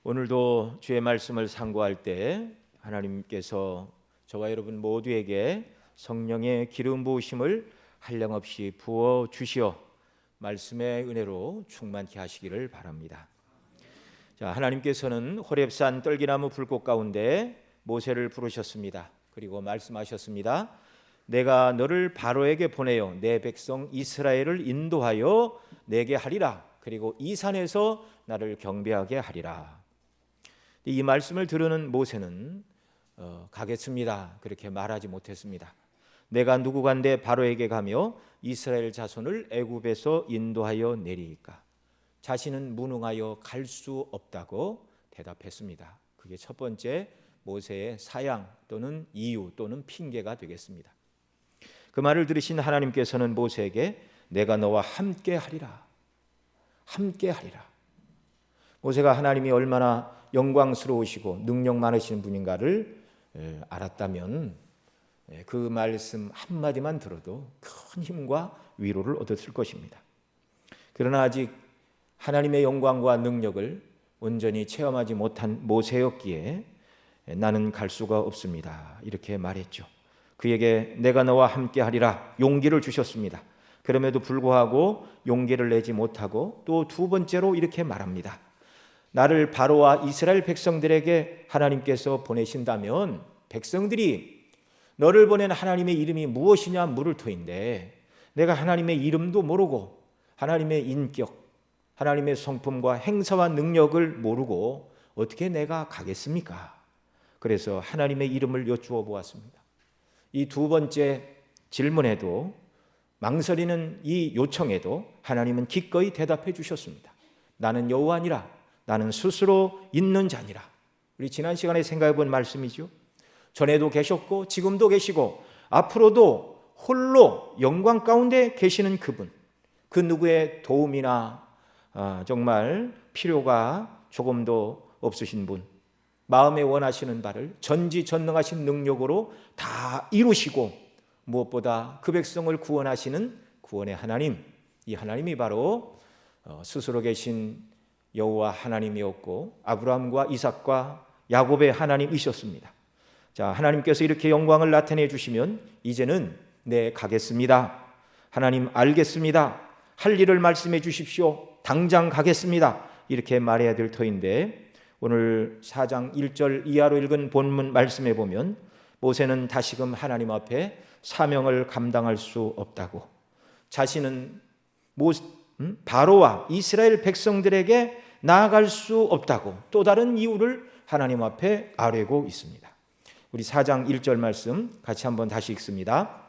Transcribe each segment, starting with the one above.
오늘도 주의 말씀을 상고할 때 하나님께서 저와 여러분 모두에게 성령의 기름 부으심을 한량없이 부어 주시어 말씀의 은혜로 충만케 하시기를 바랍니다. 자, 하나님께서는 호렙산 떨기나무 불꽃 가운데 모세를 부르셨습니다. 그리고 말씀하셨습니다. 내가 너를 바로에게 보내어 내 백성 이스라엘을 인도하여 내게 하리라. 그리고 이 산에서 나를 경배하게 하리라. 이 말씀을 들으는 모세는 가겠습니다 그렇게 말하지 못했습니다. 내가 누구간데 바로에게 가며 이스라엘 자손을 애굽에서 인도하여 내리이까. 자신은 무능하여 갈 수 없다고 대답했습니다. 그게 첫 번째 모세의 사양 또는 이유 또는 핑계가 되겠습니다. 그 말을 들으신 하나님께서는 모세에게 내가 너와 함께 하리라. 함께 하리라. 모세가 하나님이 얼마나 영광스러우시고 능력 많으신 분인가를 알았다면 그 말씀 한마디만 들어도 큰 힘과 위로를 얻었을 것입니다. 그러나 아직 하나님의 영광과 능력을 온전히 체험하지 못한 모세였기에 나는 갈 수가 없습니다. 이렇게 말했죠. 그에게 내가 너와 함께 하리라 용기를 주셨습니다. 그럼에도 불구하고 용기를 내지 못하고 또 두 번째로 이렇게 말합니다. 나를 바로와 이스라엘 백성들에게 하나님께서 보내신다면 백성들이 너를 보낸 하나님의 이름이 무엇이냐 물을 터인데 내가 하나님의 이름도 모르고 하나님의 인격, 하나님의 성품과 행사와 능력을 모르고 어떻게 내가 가겠습니까? 그래서 하나님의 이름을 여쭈어 보았습니다. 이 두 번째 질문에도 망설이는 이 요청에도 하나님은 기꺼이 대답해 주셨습니다. 나는 여호와니라. 나는 스스로 있는 자니라. 우리 지난 시간에 생각해 본 말씀이죠. 전에도 계셨고 지금도 계시고 앞으로도 홀로 영광 가운데 계시는 그분, 그 누구의 도움이나 정말 필요가 조금도 없으신 분, 마음에 원하시는 바를 전지전능하신 능력으로 다 이루시고 무엇보다 그 백성을 구원하시는 구원의 하나님, 이 하나님이 바로 스스로 계신 여호와 하나님이었고 아브라함과 이삭과 야곱의 하나님이셨습니다. 자, 하나님께서 이렇게 영광을 나타내 주시면 이제는 네 가겠습니다. 하나님 알겠습니다. 할 일을 말씀해 주십시오. 당장 가겠습니다. 이렇게 말해야 될 터인데 오늘 4장 1절 이하로 읽은 본문 말씀에 보면 모세는 다시금 하나님 앞에 사명을 감당할 수 없다고 자신은 바로와 이스라엘 백성들에게 나아갈 수 없다고 또 다른 이유를 하나님 앞에 아뢰고 있습니다. 우리 4장 1절 말씀 같이 한번 다시 읽습니다.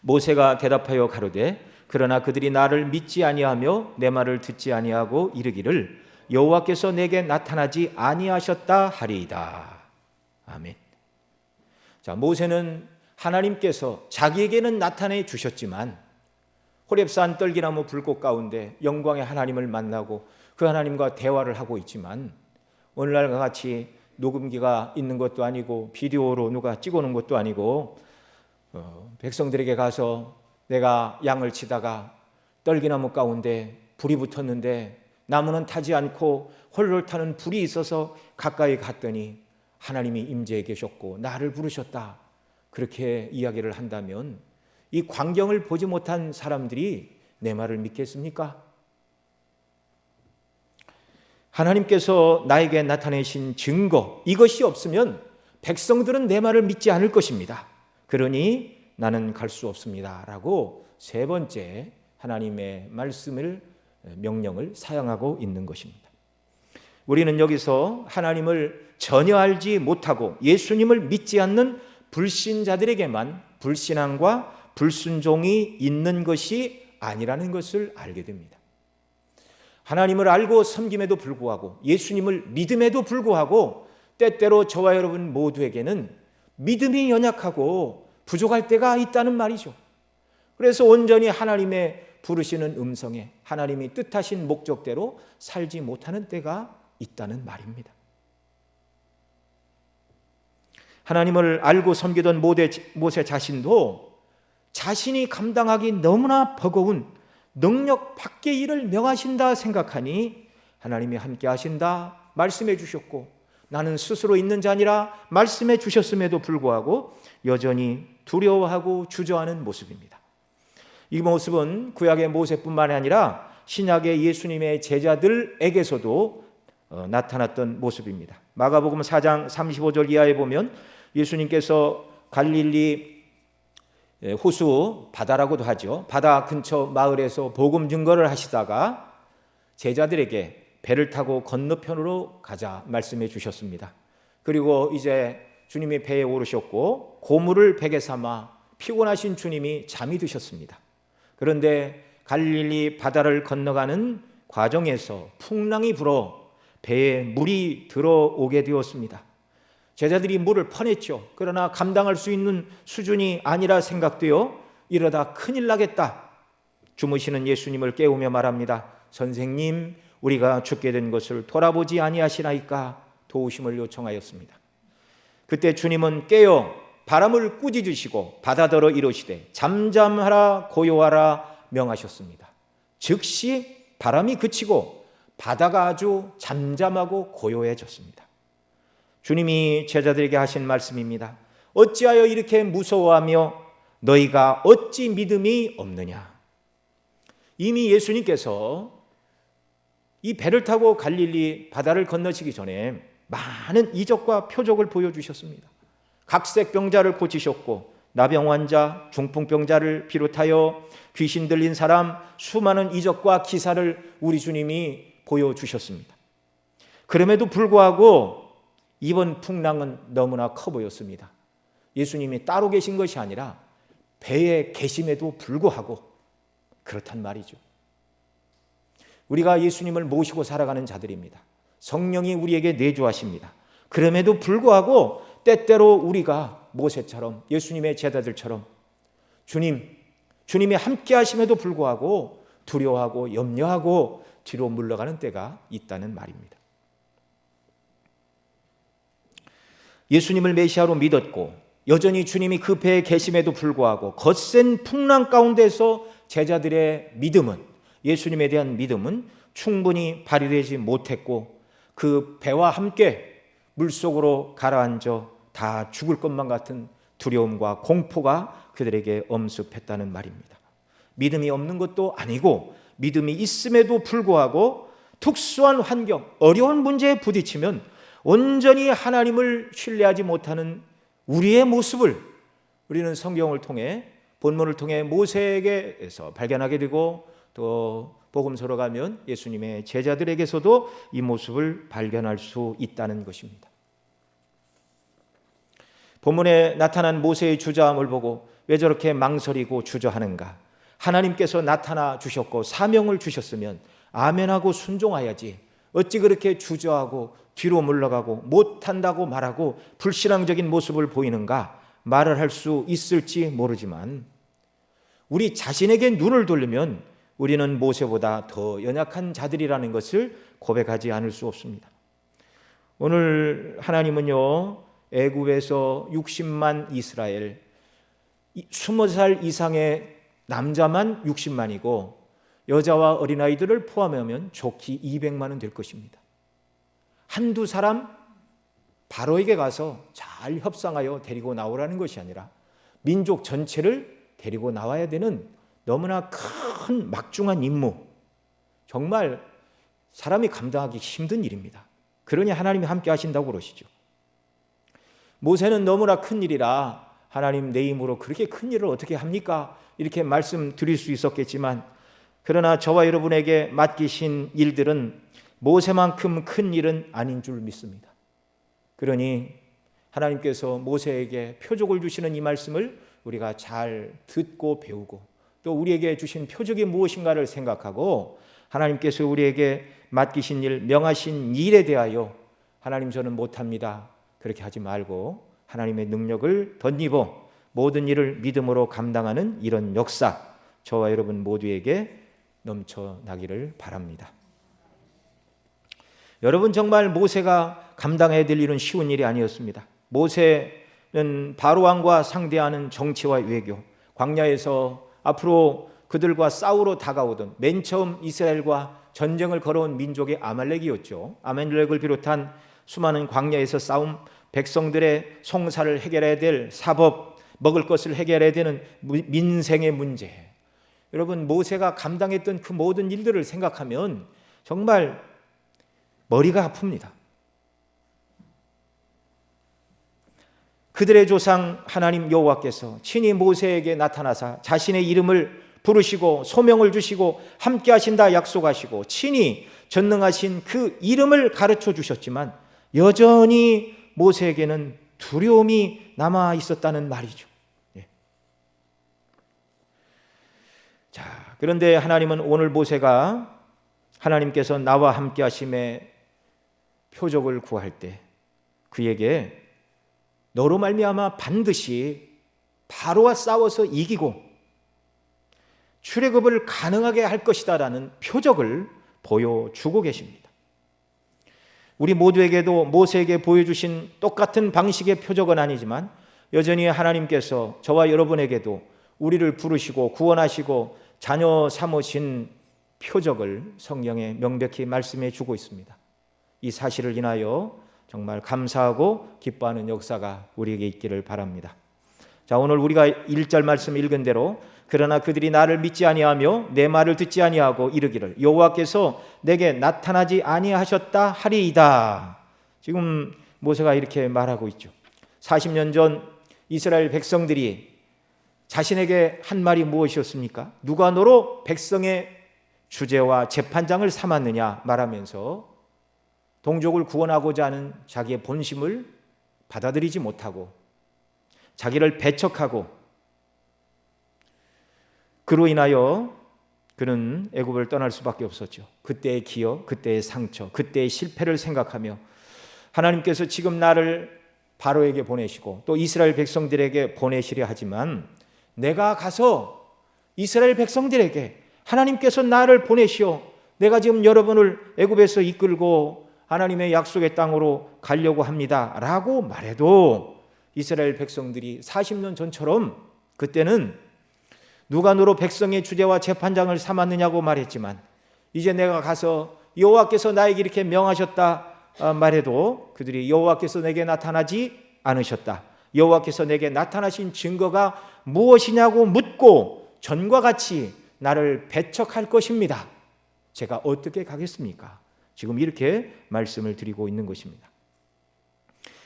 모세가 대답하여 가로되 그러나 그들이 나를 믿지 아니하며 내 말을 듣지 아니하고 이르기를 여호와께서 내게 나타나지 아니하셨다 하리이다. 아멘. 자, 모세는 하나님께서 자기에게는 나타내 주셨지만 호렙산 떨기나무 불꽃 가운데 영광의 하나님을 만나고 그 하나님과 대화를 하고 있지만 오늘날과 같이 녹음기가 있는 것도 아니고 비디오로 누가 찍어놓은 것도 아니고 백성들에게 가서 내가 양을 치다가 떨기나무 가운데 불이 붙었는데 나무는 타지 않고 홀로 타는 불이 있어서 가까이 갔더니 하나님이 임재해 계셨고 나를 부르셨다. 그렇게 이야기를 한다면 이 광경을 보지 못한 사람들이 내 말을 믿겠습니까? 하나님께서 나에게 나타내신 증거 이것이 없으면 백성들은 내 말을 믿지 않을 것입니다. 그러니 나는 갈 수 없습니다 라고 세 번째 하나님의 말씀을 명령을 사용하고 있는 것입니다. 우리는 여기서 하나님을 전혀 알지 못하고 예수님을 믿지 않는 불신자들에게만 불신앙과 불순종이 있는 것이 아니라는 것을 알게 됩니다. 하나님을 알고 섬김에도 불구하고 예수님을 믿음에도 불구하고 때때로 저와 여러분 모두에게는 믿음이 연약하고 부족할 때가 있다는 말이죠. 그래서 온전히 하나님의 부르시는 음성에 하나님이 뜻하신 목적대로 살지 못하는 때가 있다는 말입니다. 하나님을 알고 섬기던 모세 자신도 자신이 감당하기 너무나 버거운 능력 밖의 일을 명하신다 생각하니 하나님이 함께 하신다 말씀해 주셨고, 나는 스스로 있는 자 아니라 말씀해 주셨음에도 불구하고 여전히 두려워하고 주저하는 모습입니다. 이 모습은 구약의 모세뿐만 아니라 신약의 예수님의 제자들에게서도 나타났던 모습입니다. 마가복음 4장 35절 이하에 보면 예수님께서 갈릴리 호수 바다라고도 하죠. 바다 근처 마을에서 복음 증거를 하시다가 제자들에게 배를 타고 건너편으로 가자 말씀해 주셨습니다. 그리고 이제 주님이 배에 오르셨고 고물을 베개 삼아 피곤하신 주님이 잠이 드셨습니다. 그런데 갈릴리 바다를 건너가는 과정에서 풍랑이 불어 배에 물이 들어오게 되었습니다. 제자들이 물을 퍼냈죠. 그러나 감당할 수 있는 수준이 아니라 생각되어 이러다 큰일 나겠다. 주무시는 예수님을 깨우며 말합니다. 선생님, 우리가 죽게 된 것을 돌아보지 아니하시나이까? 도우심을 요청하였습니다. 그때 주님은 깨어 바람을 꾸짖으시고 바다더러 이르시되 잠잠하라 고요하라 명하셨습니다. 즉시 바람이 그치고 바다가 아주 잠잠하고 고요해졌습니다. 주님이 제자들에게 하신 말씀입니다. 어찌하여 이렇게 무서워하며 너희가 어찌 믿음이 없느냐. 이미 예수님께서 이 배를 타고 갈릴리 바다를 건너시기 전에 많은 이적과 표적을 보여주셨습니다. 각색 병자를 고치셨고 나병 환자, 중풍병자를 비롯하여 귀신 들린 사람, 수많은 이적과 기사를 우리 주님이 보여주셨습니다. 그럼에도 불구하고 이번 풍랑은 너무나 커 보였습니다. 예수님이 따로 계신 것이 아니라 배에 계심에도 불구하고 그렇단 말이죠. 우리가 예수님을 모시고 살아가는 자들입니다. 성령이 우리에게 내주하십니다. 그럼에도 불구하고 때때로 우리가 모세처럼 예수님의 제자들처럼 주님이 함께 하심에도 불구하고 두려워하고 염려하고 뒤로 물러가는 때가 있다는 말입니다. 예수님을 메시아로 믿었고 여전히 주님이 그 배에 계심에도 불구하고 거센 풍랑 가운데서 제자들의 믿음은, 예수님에 대한 믿음은 충분히 발휘되지 못했고 그 배와 함께 물속으로 가라앉아 다 죽을 것만 같은 두려움과 공포가 그들에게 엄습했다는 말입니다. 믿음이 없는 것도 아니고 믿음이 있음에도 불구하고 특수한 환경, 어려운 문제에 부딪히면 온전히 하나님을 신뢰하지 못하는 우리의 모습을 우리는 성경을 통해, 본문을 통해 모세에게서 발견하게 되고 또 복음서로 가면 예수님의 제자들에게서도 이 모습을 발견할 수 있다는 것입니다. 본문에 나타난 모세의 주저함을 보고 왜 저렇게 망설이고 주저하는가? 하나님께서 나타나 주셨고 사명을 주셨으면 아멘하고 순종해야지. 어찌 그렇게 주저하고 뒤로 물러가고 못한다고 말하고 불신앙적인 모습을 보이는가? 말을 할 수 있을지 모르지만 우리 자신에게 눈을 돌리면 우리는 모세보다 더 연약한 자들이라는 것을 고백하지 않을 수 없습니다. 오늘 하나님은요, 애굽에서 60만 이스라엘 20살 이상의 남자만 60만이고 여자와 어린아이들을 포함하면 좋게 200만은 될 것입니다. 한두 사람 바로에게 가서 잘 협상하여 데리고 나오라는 것이 아니라 민족 전체를 데리고 나와야 되는 너무나 큰 막중한 임무, 정말 사람이 감당하기 힘든 일입니다. 그러니 하나님이 함께 하신다고 그러시죠. 모세는 너무나 큰 일이라 하나님 내 힘으로 그렇게 큰 일을 어떻게 합니까? 이렇게 말씀드릴 수 있었겠지만 그러나 저와 여러분에게 맡기신 일들은 모세만큼 큰 일은 아닌 줄 믿습니다. 그러니 하나님께서 모세에게 표적을 주시는 이 말씀을 우리가 잘 듣고 배우고 또 우리에게 주신 표적이 무엇인가를 생각하고 하나님께서 우리에게 맡기신 일, 명하신 일에 대하여 하나님 저는 못합니다. 그렇게 하지 말고 하나님의 능력을 덧입어 모든 일을 믿음으로 감당하는 이런 역사 저와 여러분 모두에게 넘쳐나기를 바랍니다. 여러분 정말 모세가 감당해야 될 일은 쉬운 일이 아니었습니다. 모세는 바로왕과 상대하는 정치와 외교, 광야에서 앞으로 그들과 싸우러 다가오던 맨 처음 이스라엘과 전쟁을 걸어온 민족이 아말렉이었죠. 아말렉을 비롯한 수많은 광야에서 싸움, 백성들의 송사를 해결해야 될 사법, 먹을 것을 해결해야 되는 민생의 문제. 여러분, 모세가 감당했던 그 모든 일들을 생각하면 정말 머리가 아픕니다. 그들의 조상 하나님 여호와께서 친히 모세에게 나타나사 자신의 이름을 부르시고 소명을 주시고 함께 하신다 약속하시고 친히 전능하신 그 이름을 가르쳐 주셨지만 여전히 모세에게는 두려움이 남아 있었다는 말이죠. 자, 그런데 하나님은 오늘 모세가 하나님께서 나와 함께 하심의 표적을 구할 때 그에게 너로 말미암아 반드시 바로와 싸워서 이기고 출애굽을 가능하게 할 것이다라는 표적을 보여주고 계십니다. 우리 모두에게도 모세에게 보여주신 똑같은 방식의 표적은 아니지만 여전히 하나님께서 저와 여러분에게도 우리를 부르시고 구원하시고 자녀 삼으신 표적을 성경에 명백히 말씀해 주고 있습니다. 이 사실을 인하여 정말 감사하고 기뻐하는 역사가 우리에게 있기를 바랍니다. 자, 오늘 우리가 1절 말씀 읽은 대로 그러나 그들이 나를 믿지 아니하며 내 말을 듣지 아니하고 이르기를 여호와께서 내게 나타나지 아니하셨다 하리이다. 지금 모세가 이렇게 말하고 있죠. 40년 전 이스라엘 백성들이 자신에게 한 말이 무엇이었습니까? 누가 너로 백성의 주제와 재판장을 삼았느냐 말하면서 동족을 구원하고자 하는 자기의 본심을 받아들이지 못하고 자기를 배척하고 그로 인하여 그는 애굽을 떠날 수밖에 없었죠. 그때의 기억, 그때의 상처, 그때의 실패를 생각하며 하나님께서 지금 나를 바로에게 보내시고 또 이스라엘 백성들에게 보내시려 하지만 내가 가서 이스라엘 백성들에게 하나님께서 나를 보내시어 내가 지금 여러분을 애굽에서 이끌고 하나님의 약속의 땅으로 가려고 합니다 라고 말해도 이스라엘 백성들이 40년 전처럼 그때는 누가 너로 백성의 주제와 재판장을 삼았느냐고 말했지만 이제 내가 가서 여호와께서 나에게 이렇게 명하셨다 말해도 그들이 여호와께서 내게 나타나지 않으셨다, 여호와께서 내게 나타나신 증거가 무엇이냐고 묻고 전과 같이 나를 배척할 것입니다. 제가 어떻게 가겠습니까? 지금 이렇게 말씀을 드리고 있는 것입니다.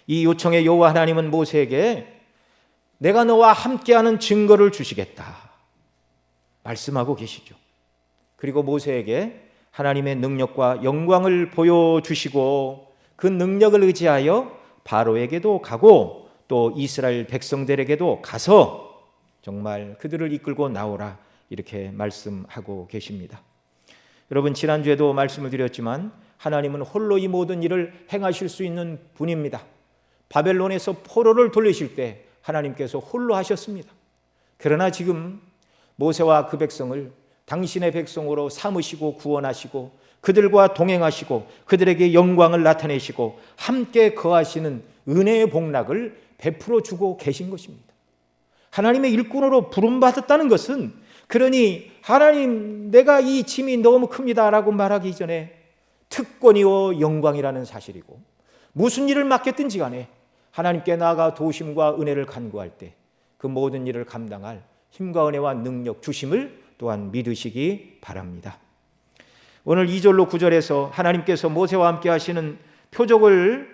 이 요청에 여호와 하나님은 모세에게 내가 너와 함께하는 증거를 주시겠다 말씀하고 계시죠. 그리고 모세에게 하나님의 능력과 영광을 보여주시고 그 능력을 의지하여 바로에게도 가고 또 이스라엘 백성들에게도 가서 정말 그들을 이끌고 나오라 이렇게 말씀하고 계십니다. 여러분, 지난주에도 말씀을 드렸지만 하나님은 홀로 이 모든 일을 행하실 수 있는 분입니다. 바벨론에서 포로를 돌리실 때 하나님께서 홀로 하셨습니다. 그러나 지금 모세와 그 백성을 당신의 백성으로 삼으시고 구원하시고 그들과 동행하시고 그들에게 영광을 나타내시고 함께 거하시는 은혜의 복락을 베풀어 주고 계신 것입니다. 하나님의 일꾼으로 부름받았다는 것은 그러니 하나님 내가 이 짐이 너무 큽니다 라고 말하기 전에 특권이요 영광이라는 사실이고 무슨 일을 맡겼든지 간에 하나님께 나아가 도우심과 은혜를 간구할 때 그 모든 일을 감당할 힘과 은혜와 능력 주심을 또한 믿으시기 바랍니다. 오늘 2절로 9절에서 하나님께서 모세와 함께 하시는 표적을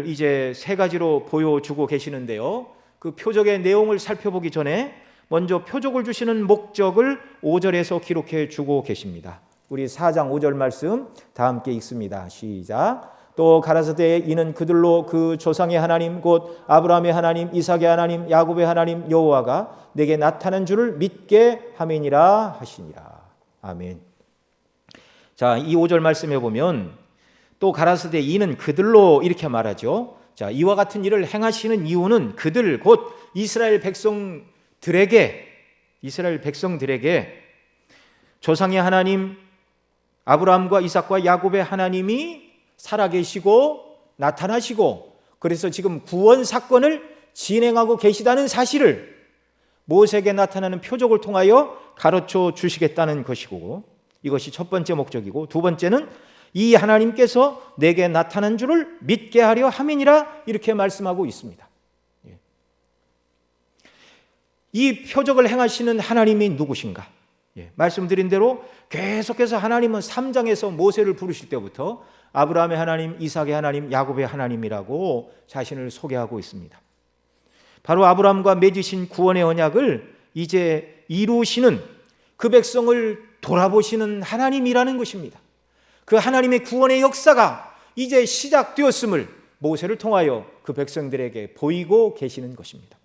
이제 세 가지로 보여주고 계시는데요. 그 표적의 내용을 살펴보기 전에 먼저 표적을 주시는 목적을 5절에서 기록해 주고 계십니다. 우리 4장 5절 말씀 다 함께 읽습니다. 시작. 또 가라사대 이는 그들로 그 조상의 하나님 곧 아브라함의 하나님 이삭의 하나님 야곱의 하나님 여호와가 내게 나타난 줄을 믿게 함이니라 하시니라. 아멘. 자, 이 5절 말씀해 보면 또 가라사대 이는 그들로 이렇게 말하죠. 자, 이와 같은 일을 행하시는 이유는 그들 곧 이스라엘 백성들에게 조상의 하나님 아브라함과 이삭과 야곱의 하나님이 살아계시고 나타나시고 그래서 지금 구원 사건을 진행하고 계시다는 사실을 모세에게 나타나는 표적을 통하여 가르쳐 주시겠다는 것이고, 이것이 첫 번째 목적이고, 두 번째는 이 하나님께서 내게 나타난 줄을 믿게 하려 함이니라, 이렇게 말씀하고 있습니다. 이 표적을 행하시는 하나님이 누구신가? 말씀드린 대로 계속해서 하나님은 3장에서 모세를 부르실 때부터 아브라함의 하나님, 이삭의 하나님, 야곱의 하나님이라고 자신을 소개하고 있습니다. 바로 아브라함과 맺으신 구원의 언약을 이제 이루시는, 그 백성을 돌아보시는 하나님이라는 것입니다. 그 하나님의 구원의 역사가 이제 시작되었음을 모세를 통하여 그 백성들에게 보이고 계시는 것입니다.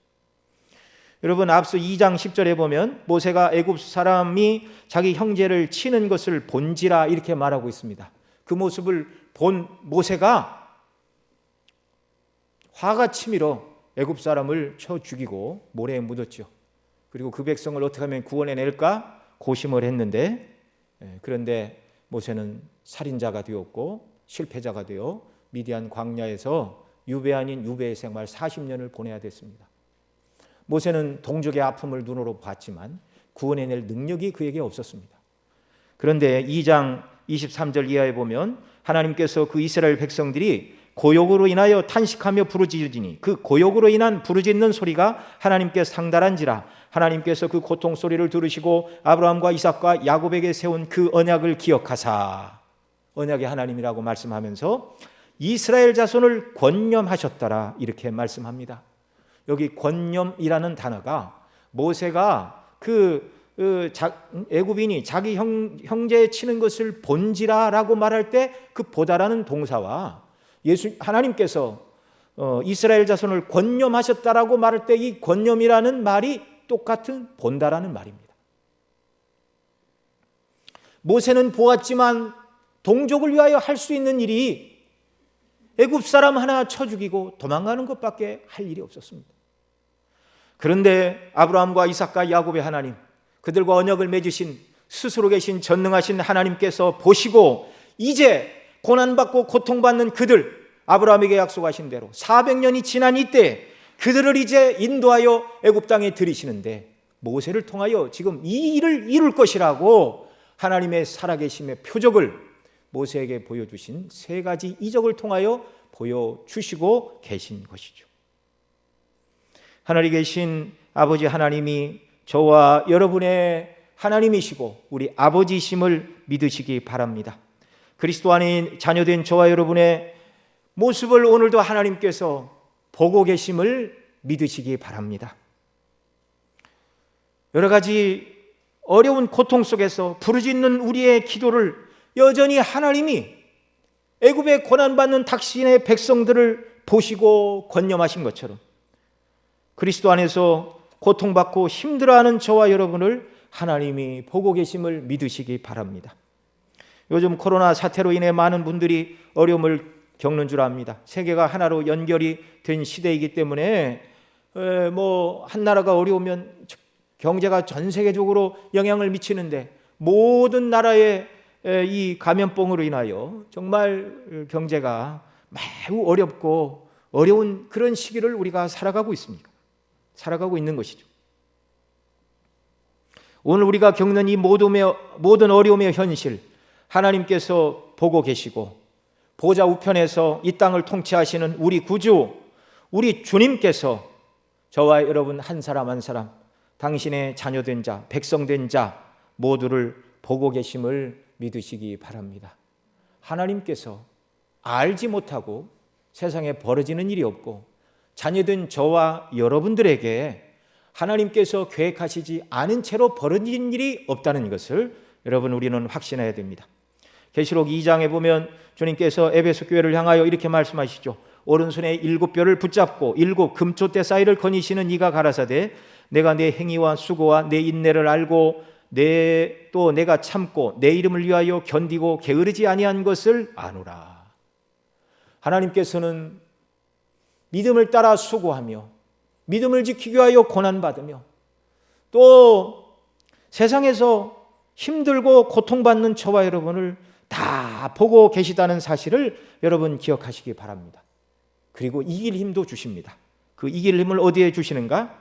여러분, 앞서 2장 10절에 보면 모세가 애굽 사람이 자기 형제를 치는 것을 본지라, 이렇게 말하고 있습니다. 그 모습을 본 모세가 화가 치밀어 애굽 사람을 쳐 죽이고 모래에 묻었죠. 그리고 그 백성을 어떻게 하면 구원해낼까 고심을 했는데, 그런데 모세는 살인자가 되었고 실패자가 되어 미디안 광야에서 유배 아닌 유배의 생활 40년을 보내야 됐습니다. 모세는 동족의 아픔을 눈으로 봤지만 구원해낼 능력이 그에게 없었습니다. 그런데 2장 23절 이하에 보면 하나님께서 그 이스라엘 백성들이 고욕으로 인하여 탄식하며 부르짖으니 그 고욕으로 인한 부르짖는 소리가 하나님께 상달한지라, 하나님께서 그 고통 소리를 들으시고 아브라함과 이삭과 야곱에게 세운 그 언약을 기억하사, 언약의 하나님이라고 말씀하면서 이스라엘 자손을 권념하셨더라, 이렇게 말씀합니다. 여기 권념이라는 단어가 모세가 애굽인이 자기 형제 치는 것을 본지라라고 말할 때 그 보다라는 동사와 하나님께서 이스라엘 자손을 권념하셨다라고 말할 때 이 권념이라는 말이 똑같은 본다라는 말입니다. 모세는 보았지만 동족을 위하여 할 수 있는 일이 애굽 사람 하나 쳐 죽이고 도망가는 것밖에 할 일이 없었습니다. 그런데 아브라함과 이삭과 야곱의 하나님, 그들과 언약을 맺으신 스스로 계신 전능하신 하나님께서 보시고 이제 고난받고 고통받는 그들, 아브라함에게 약속하신 대로 400년이 지난 이때 그들을 이제 인도하여 애굽 땅에 들이시는데, 모세를 통하여 지금 이 일을 이룰 것이라고 하나님의 살아계심의 표적을 모세에게 보여주신 세 가지 이적을 통하여 보여주시고 계신 것이죠. 하늘에 계신 아버지 하나님이 저와 여러분의 하나님이시고 우리 아버지심을 믿으시기 바랍니다. 그리스도 안에 자녀된 저와 여러분의 모습을 오늘도 하나님께서 보고 계심을 믿으시기 바랍니다. 여러 가지 어려운 고통 속에서 부르짖는 우리의 기도를 여전히 하나님이 애굽에 고난받는 당신의 백성들을 보시고 권념하신 것처럼 그리스도 안에서 고통받고 힘들어하는 저와 여러분을 하나님이 보고 계심을 믿으시기 바랍니다. 요즘 코로나 사태로 인해 많은 분들이 어려움을 겪는 줄 압니다. 세계가 하나로 연결이 된 시대이기 때문에 한 나라가 어려우면 경제가 전 세계적으로 영향을 미치는데, 모든 나라의 이 감염병으로 인하여 정말 경제가 매우 어렵고 어려운 그런 시기를 우리가 살아가고 있는 것이죠. 오늘 우리가 겪는 이 모든 어려움의 현실, 하나님께서 보고 계시고 보좌 우편에서 이 땅을 통치하시는 우리 구주, 우리 주님께서 저와 여러분 한 사람 한 사람, 당신의 자녀된 자, 백성된 자 모두를 보고 계심을 믿으시기 바랍니다. 하나님께서 알지 못하고 세상에 벌어지는 일이 없고, 자녀된 저와 여러분들에게 하나님께서 계획하시지 않은 채로 벌어진 일이 없다는 것을 여러분 우리는 확신해야 됩니다. 계시록 2장에 보면 주님께서 에베소 교회를 향하여 이렇게 말씀하시죠. 오른손에 7뼈를 붙잡고 7 금초대 사이를 거니시는 이가 가라사대, 내가 내 행위와 수고와 내 인내를 알고 또 내가 참고 내 이름을 위하여 견디고 게으르지 아니한 것을 아노라. 하나님께서는 믿음을 따라 수고하며 믿음을 지키기 위하여 고난받으며 또 세상에서 힘들고 고통받는 저와 여러분을 다 보고 계시다는 사실을 여러분 기억하시기 바랍니다. 그리고 이길 힘도 주십니다. 그 이길 힘을 어디에 주시는가?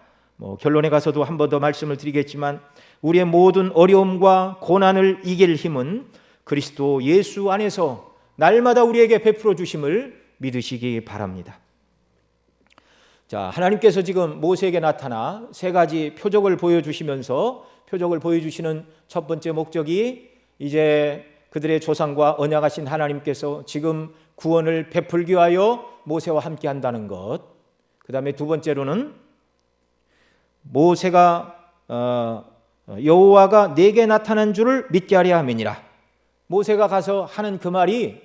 결론에 가서도 한 번 더 말씀을 드리겠지만 우리의 모든 어려움과 고난을 이길 힘은 그리스도 예수 안에서 날마다 우리에게 베풀어 주심을 믿으시기 바랍니다. 자, 하나님께서 지금 모세에게 나타나 세 가지 표적을 보여주시면서 표적을 보여주시는 첫 번째 목적이 이제 그들의 조상과 언약하신 하나님께서 지금 구원을 베풀기 위하여 모세와 함께 한다는 것. 그 다음에 두 번째로는 모세가 여호와가 내게 나타난 줄을 믿게 하려 함이니라. 모세가 가서 하는 그 말이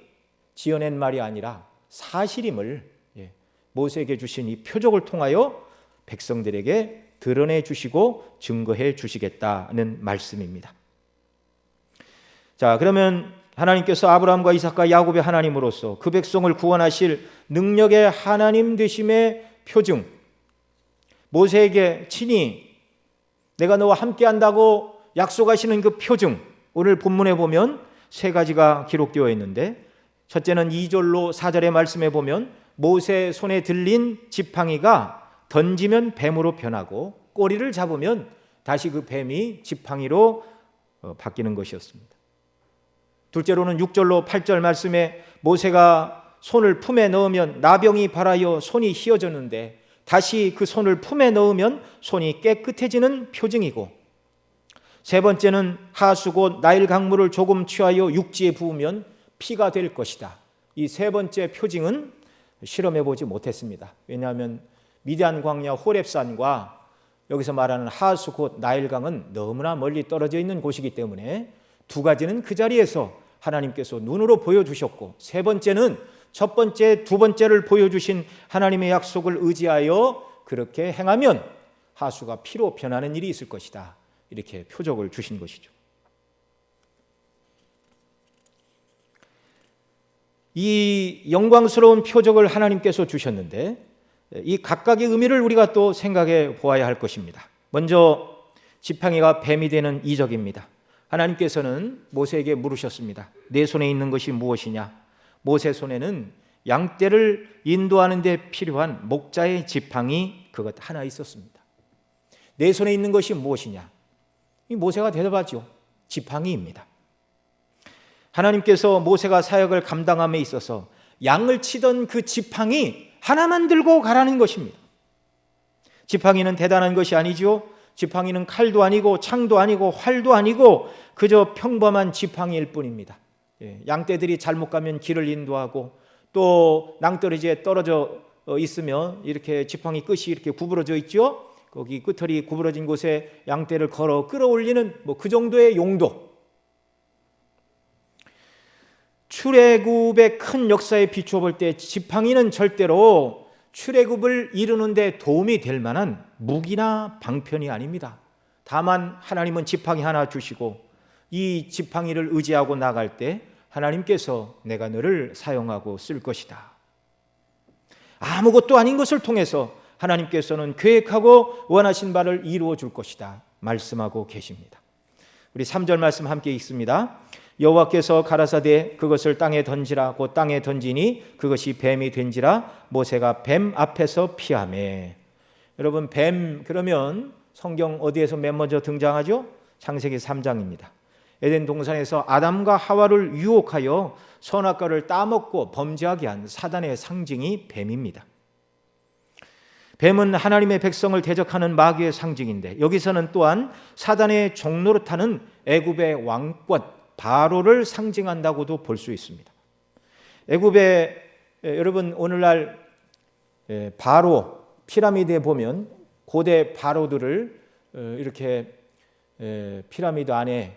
지어낸 말이 아니라 사실임을 모세에게 주신 이 표적을 통하여 백성들에게 드러내 주시고 증거해 주시겠다는 말씀입니다. 자, 그러면 하나님께서 아브라함과 이삭과 야곱의 하나님으로서 그 백성을 구원하실 능력의 하나님 되심의 표징, 모세에게 친히 내가 너와 함께 한다고 약속하시는 그 표징, 오늘 본문에 보면 세 가지가 기록되어 있는데, 첫째는 2절로 4절의 말씀에 보면 모세 손에 들린 지팡이가 던지면 뱀으로 변하고 꼬리를 잡으면 다시 그 뱀이 지팡이로 바뀌는 것이었습니다. 둘째로는 6절로 8절 말씀에 모세가 손을 품에 넣으면 나병이 발하여 손이 휘어졌는데 다시 그 손을 품에 넣으면 손이 깨끗해지는 표징이고, 세 번째는 하수 곧 나일 강물을 조금 취하여 육지에 부으면 피가 될 것이다. 이 세 번째 표징은 실험해 보지 못했습니다. 왜냐하면 미디안 광야 호렙산과 여기서 말하는 하수 곧 나일강은 너무나 멀리 떨어져 있는 곳이기 때문에 두 가지는 그 자리에서 하나님께서 눈으로 보여주셨고, 세 번째는 첫 번째, 두 번째를 보여주신 하나님의 약속을 의지하여 그렇게 행하면 하수가 피로 변하는 일이 있을 것이다. 이렇게 표적을 주신 것이죠. 이 영광스러운 표적을 하나님께서 주셨는데 이 각각의 의미를 우리가 또 생각해 보아야 할 것입니다. 먼저 지팡이가 뱀이 되는 이적입니다. 하나님께서는 모세에게 물으셨습니다. 내 손에 있는 것이 무엇이냐? 모세 손에는 양떼를 인도하는 데 필요한 목자의 지팡이 그것 하나 있었습니다. 내 손에 있는 것이 무엇이냐? 이 모세가 대답하죠. 지팡이입니다. 하나님께서 모세가 사역을 감당함에 있어서 양을 치던 그 지팡이 하나만 들고 가라는 것입니다. 지팡이는 대단한 것이 아니죠. 지팡이는 칼도 아니고 창도 아니고 활도 아니고 그저 평범한 지팡이일 뿐입니다. 양떼들이 잘못 가면 길을 인도하고 또 낭떠러지에 떨어져 있으면 이렇게 지팡이 끝이 이렇게 구부러져 있죠. 거기 끝털이 구부러진 곳에 양떼를 걸어 끌어올리는 그 정도의 용도. 출애굽의 큰 역사에 비추어 볼 때 지팡이는 절대로 출애굽을 이루는 데 도움이 될 만한 무기나 방편이 아닙니다. 다만 하나님은 지팡이 하나 주시고 이 지팡이를 의지하고 나갈 때 하나님께서 내가 너를 사용하고 쓸 것이다. 아무것도 아닌 것을 통해서 하나님께서는 계획하고 원하신 바를 이루어 줄 것이다 말씀하고 계십니다. 우리 3절 말씀 함께 읽습니다. 여호와께서 가라사대 그것을 땅에 던지라. 곧 땅에 던지니 그것이 뱀이 된지라. 모세가 뱀 앞에서 피하매. 여러분, 뱀 그러면 성경 어디에서 맨 먼저 등장하죠? 창세기 3장입니다. 에덴 동산에서 아담과 하와를 유혹하여 선악과를 따먹고 범죄하게 한 사단의 상징이 뱀입니다. 뱀은 하나님의 백성을 대적하는 마귀의 상징인데 여기서는 또한 사단의 종노릇하는 애굽의 왕권 바로를 상징한다고도 볼 수 있습니다. 애굽의 여러분 오늘날 바로 피라미드에 보면 고대 바로들을 이렇게 피라미드 안에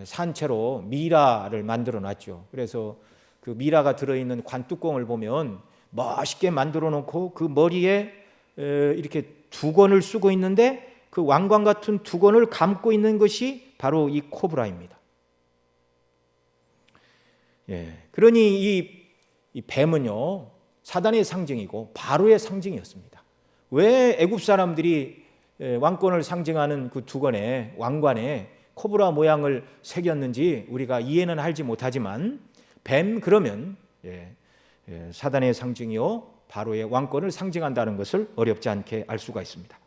산채로 미라를 만들어 놨죠. 그래서 그 미라가 들어있는 관뚜껑을 보면 멋있게 만들어 놓고 그 머리에 이렇게 두건을 쓰고 있는데 그 왕관 같은 두건을 감고 있는 것이 바로 이 코브라입니다. 그러니 이 뱀은요 사단의 상징이고 바로의 상징이었습니다. 왜 애굽 사람들이 왕권을 상징하는 그 두건에 왕관에 코브라 모양을 새겼는지 우리가 이해는 하지 못하지만 뱀 그러면 사단의 상징이요 바로의 왕권을 상징한다는 것을 어렵지 않게 알 수가 있습니다.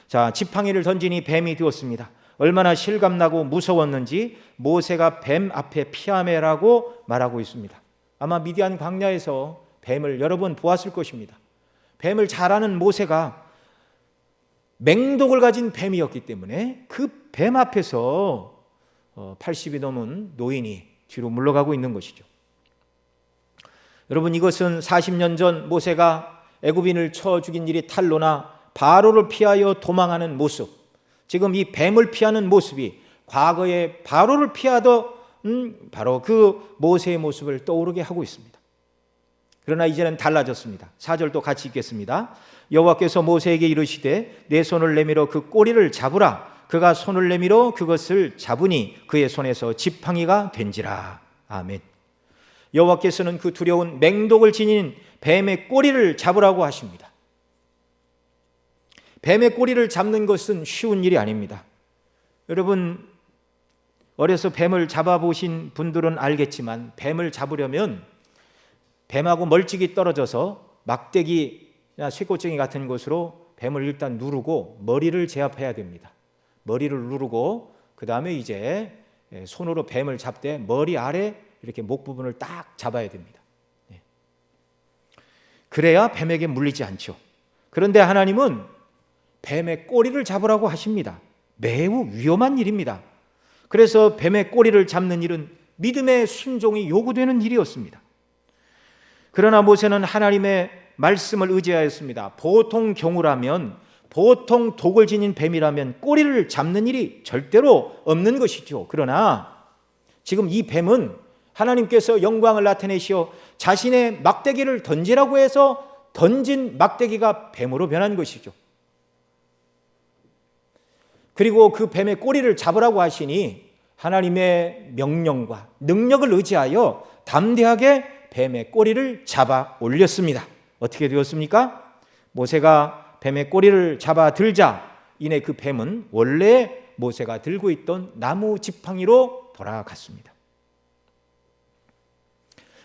자, 지팡이를 던지니 뱀이 되었습니다. 얼마나 실감나고 무서웠는지 모세가 뱀 앞에 피하매라고 말하고 있습니다. 아마 미디안 광야에서 뱀을 여러 번 보았을 것입니다. 뱀을 잘 아는 모세가 맹독을 가진 뱀이었기 때문에 그 뱀 앞에서 80이 넘은 노인이 뒤로 물러가고 있는 것이죠. 여러분, 이것은 40년 전 모세가 애굽인을 쳐 죽인 일이 탄로나 바로를 피하여 도망하는 모습, 지금 이 뱀을 피하는 모습이 과거에 바로를 피하던 바로 그 모세의 모습을 떠오르게 하고 있습니다. 그러나 이제는 달라졌습니다. 4절도 같이 읽겠습니다. 여호와께서 모세에게 이르시되 내 손을 내밀어 그 꼬리를 잡으라. 그가 손을 내밀어 그것을 잡으니 그의 손에서 지팡이가 된지라. 아멘. 여호와께서는 그 두려운 맹독을 지닌 뱀의 꼬리를 잡으라고 하십니다. 뱀의 꼬리를 잡는 것은 쉬운 일이 아닙니다. 여러분, 어려서 뱀을 잡아보신 분들은 알겠지만 뱀을 잡으려면 뱀하고 멀찍이 떨어져서 막대기나 쇠꼬챙이 같은 것으로 뱀을 일단 누르고 머리를 제압해야 됩니다. 머리를 누르고 그 다음에 이제 손으로 뱀을 잡되 머리 아래 이렇게 목 부분을 딱 잡아야 됩니다. 그래야 뱀에게 물리지 않죠. 그런데 하나님은 뱀의 꼬리를 잡으라고 하십니다. 매우 위험한 일입니다. 그래서 뱀의 꼬리를 잡는 일은 믿음의 순종이 요구되는 일이었습니다. 그러나 모세는 하나님의 말씀을 의지하였습니다. 보통 경우라면, 보통 독을 지닌 뱀이라면 꼬리를 잡는 일이 절대로 없는 것이죠. 그러나 지금 이 뱀은 하나님께서 영광을 나타내시어 자신의 막대기를 던지라고 해서 던진 막대기가 뱀으로 변한 것이죠. 그리고 그 뱀의 꼬리를 잡으라고 하시니 하나님의 명령과 능력을 의지하여 담대하게 뱀의 꼬리를 잡아 올렸습니다. 어떻게 되었습니까? 모세가 뱀의 꼬리를 잡아 들자 이내 그 뱀은 원래 모세가 들고 있던 나무 지팡이로 돌아갔습니다.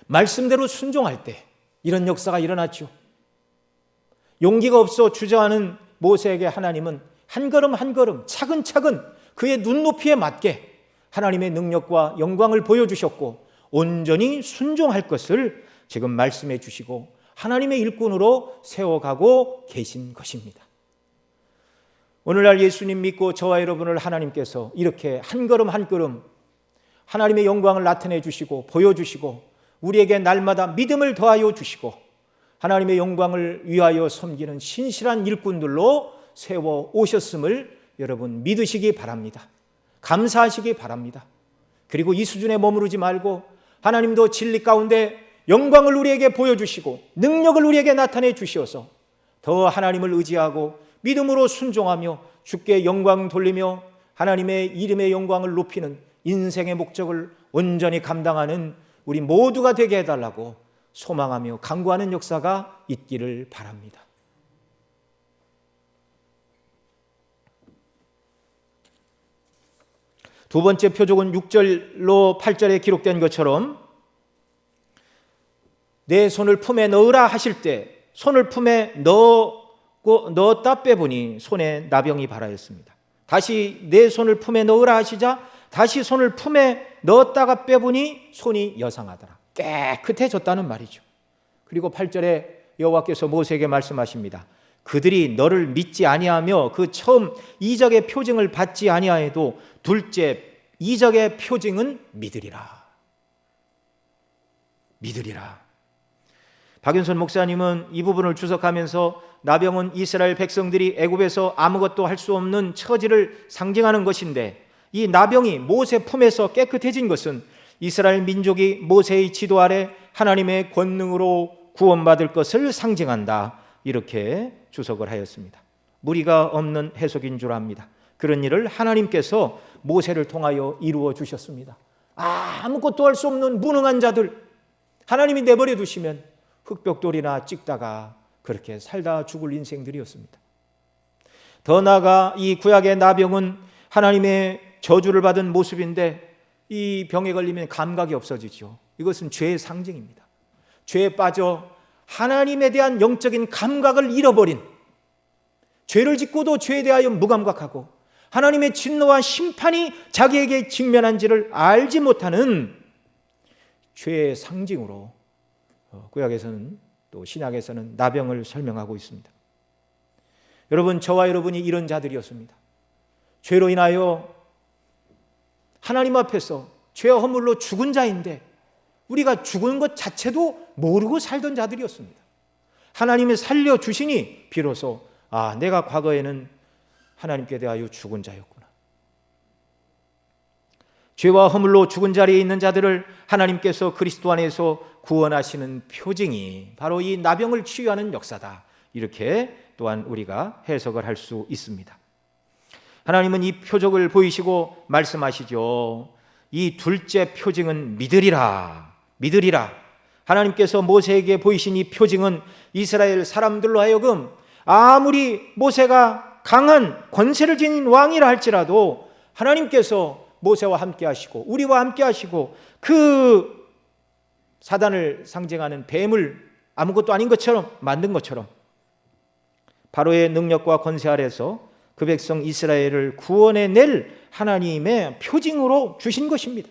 말씀대로 순종할 때 이런 역사가 일어났죠. 용기가 없어 주저하는 모세에게 하나님은 한 걸음 한 걸음 차근차근 그의 눈높이에 맞게 하나님의 능력과 영광을 보여주셨고 온전히 순종할 것을 지금 말씀해 주시고 하나님의 일꾼으로 세워가고 계신 것입니다. 오늘날 예수님 믿고 저와 여러분을 하나님께서 이렇게 한 걸음 한 걸음 하나님의 영광을 나타내 주시고 보여주시고 우리에게 날마다 믿음을 더하여 주시고 하나님의 영광을 위하여 섬기는 신실한 일꾼들로 세워 오셨음을 여러분 믿으시기 바랍니다. 감사하시기 바랍니다. 그리고 이 수준에 머무르지 말고 하나님도 진리 가운데 영광을 우리에게 보여주시고 능력을 우리에게 나타내 주시어서 더 하나님을 의지하고 믿음으로 순종하며 주께 영광 돌리며 하나님의 이름의 영광을 높이는 인생의 목적을 온전히 감당하는 우리 모두가 되게 해달라고 소망하며 간구하는 역사가 있기를 바랍니다. 두 번째 표적은 6절로 8절에 기록된 것처럼 내 손을 품에 넣으라 하실 때 손을 품에 넣었다 빼보니 손에 나병이 발하였습니다. 다시 내 손을 품에 넣으라 하시자 다시 손을 품에 넣었다가 빼보니 손이 여상하더라. 깨끗해졌다는 말이죠. 그리고 8절에 여호와께서 모세에게 말씀하십니다. 그들이 너를 믿지 아니하며 그 처음 이적의 표징을 받지 아니하여도 둘째 이적의 표징은 믿으리라. 믿으리라. 박윤선 목사님은 이 부분을 주석하면서 나병은 이스라엘 백성들이 애굽에서 아무것도 할 수 없는 처지를 상징하는 것인데 이 나병이 모세 품에서 깨끗해진 것은 이스라엘 민족이 모세의 지도 아래 하나님의 권능으로 구원받을 것을 상징한다. 이렇게 주석을 하였습니다. 무리가 없는 해석인 줄 압니다. 그런 일을 하나님께서 모세를 통하여 이루어 주셨습니다. 아무것도 할 수 없는 무능한 자들 하나님이 내버려 두시면 흙벽돌이나 찍다가 그렇게 살다 죽을 인생들이었습니다. 더 나아가 이 구약의 나병은 하나님의 저주를 받은 모습인데 이 병에 걸리면 감각이 없어지죠. 이것은 죄의 상징입니다. 죄에 빠져 하나님에 대한 영적인 감각을 잃어버린 죄를 짓고도 죄에 대하여 무감각하고 하나님의 진노와 심판이 자기에게 직면한지를 알지 못하는 죄의 상징으로 구약에서는 또 신약에서는 나병을 설명하고 있습니다. 여러분, 저와 여러분이 이런 자들이었습니다. 죄로 인하여 하나님 앞에서 죄와 허물로 죽은 자인데 우리가 죽은 것 자체도 모르고 살던 자들이었습니다. 하나님이 살려주시니 비로소 내가 과거에는 하나님께 대하여 죽은 자였구나. 죄와 허물로 죽은 자리에 있는 자들을 하나님께서 그리스도 안에서 구원하시는 표징이 바로 이 나병을 치유하는 역사다. 이렇게 또한 우리가 해석을 할 수 있습니다. 하나님은 이 표적을 보이시고 말씀하시죠. 이 둘째 표징은 믿으리라. 믿으리라. 하나님께서 모세에게 보이신 이 표징은 이스라엘 사람들로 하여금 아무리 모세가 강한 권세를 지닌 왕이라 할지라도 하나님께서 모세와 함께 하시고 우리와 함께 하시고 그 사단을 상징하는 뱀을 아무것도 아닌 것처럼 만든 것처럼 바로의 능력과 권세 아래서 그 백성 이스라엘을 구원해낼 하나님의 표징으로 주신 것입니다.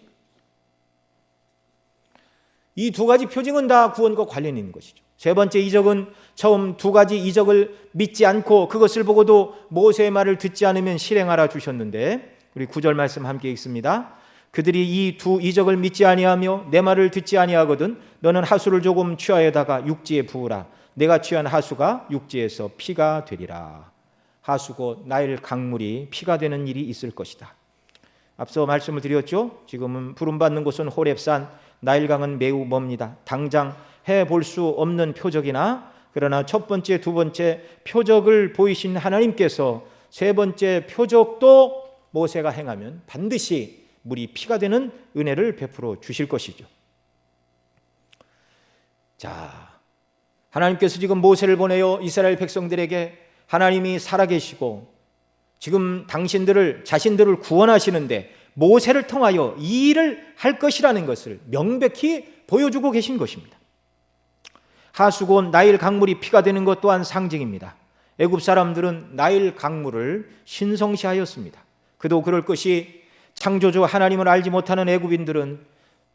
이 두 가지 표징은 다 구원과 관련이 있는 것이죠. 세 번째 이적은 처음 두 가지 이적을 믿지 않고 그것을 보고도 모세의 말을 듣지 않으면 실행하라 주셨는데 우리 9절 말씀 함께 읽습니다. 그들이 이 두 이적을 믿지 아니하며 내 말을 듣지 아니하거든 너는 하수를 조금 취하여다가 육지에 부으라. 내가 취한 하수가 육지에서 피가 되리라. 하수 곧 나일 강물이 피가 되는 일이 있을 것이다. 앞서 말씀을 드렸죠. 지금은 부름받는 곳은 호렙산, 나일강은 매우 멉니다. 당장 해볼 수 없는 표적이나 그러나 첫 번째, 두 번째 표적을 보이신 하나님께서 세 번째 표적도 모세가 행하면 반드시 물이 피가 되는 은혜를 베풀어 주실 것이죠. 자, 하나님께서 지금 모세를 보내어 이스라엘 백성들에게 하나님이 살아계시고 지금 자신들을 구원하시는데 모세를 통하여 이 일을 할 것이라는 것을 명백히 보여주고 계신 것입니다. 하수 곧 나일 강물이 피가 되는 것 또한 상징입니다. 애굽 사람들은 나일 강물을 신성시하였습니다. 그도 그럴 것이 창조주 하나님을 알지 못하는 애굽인들은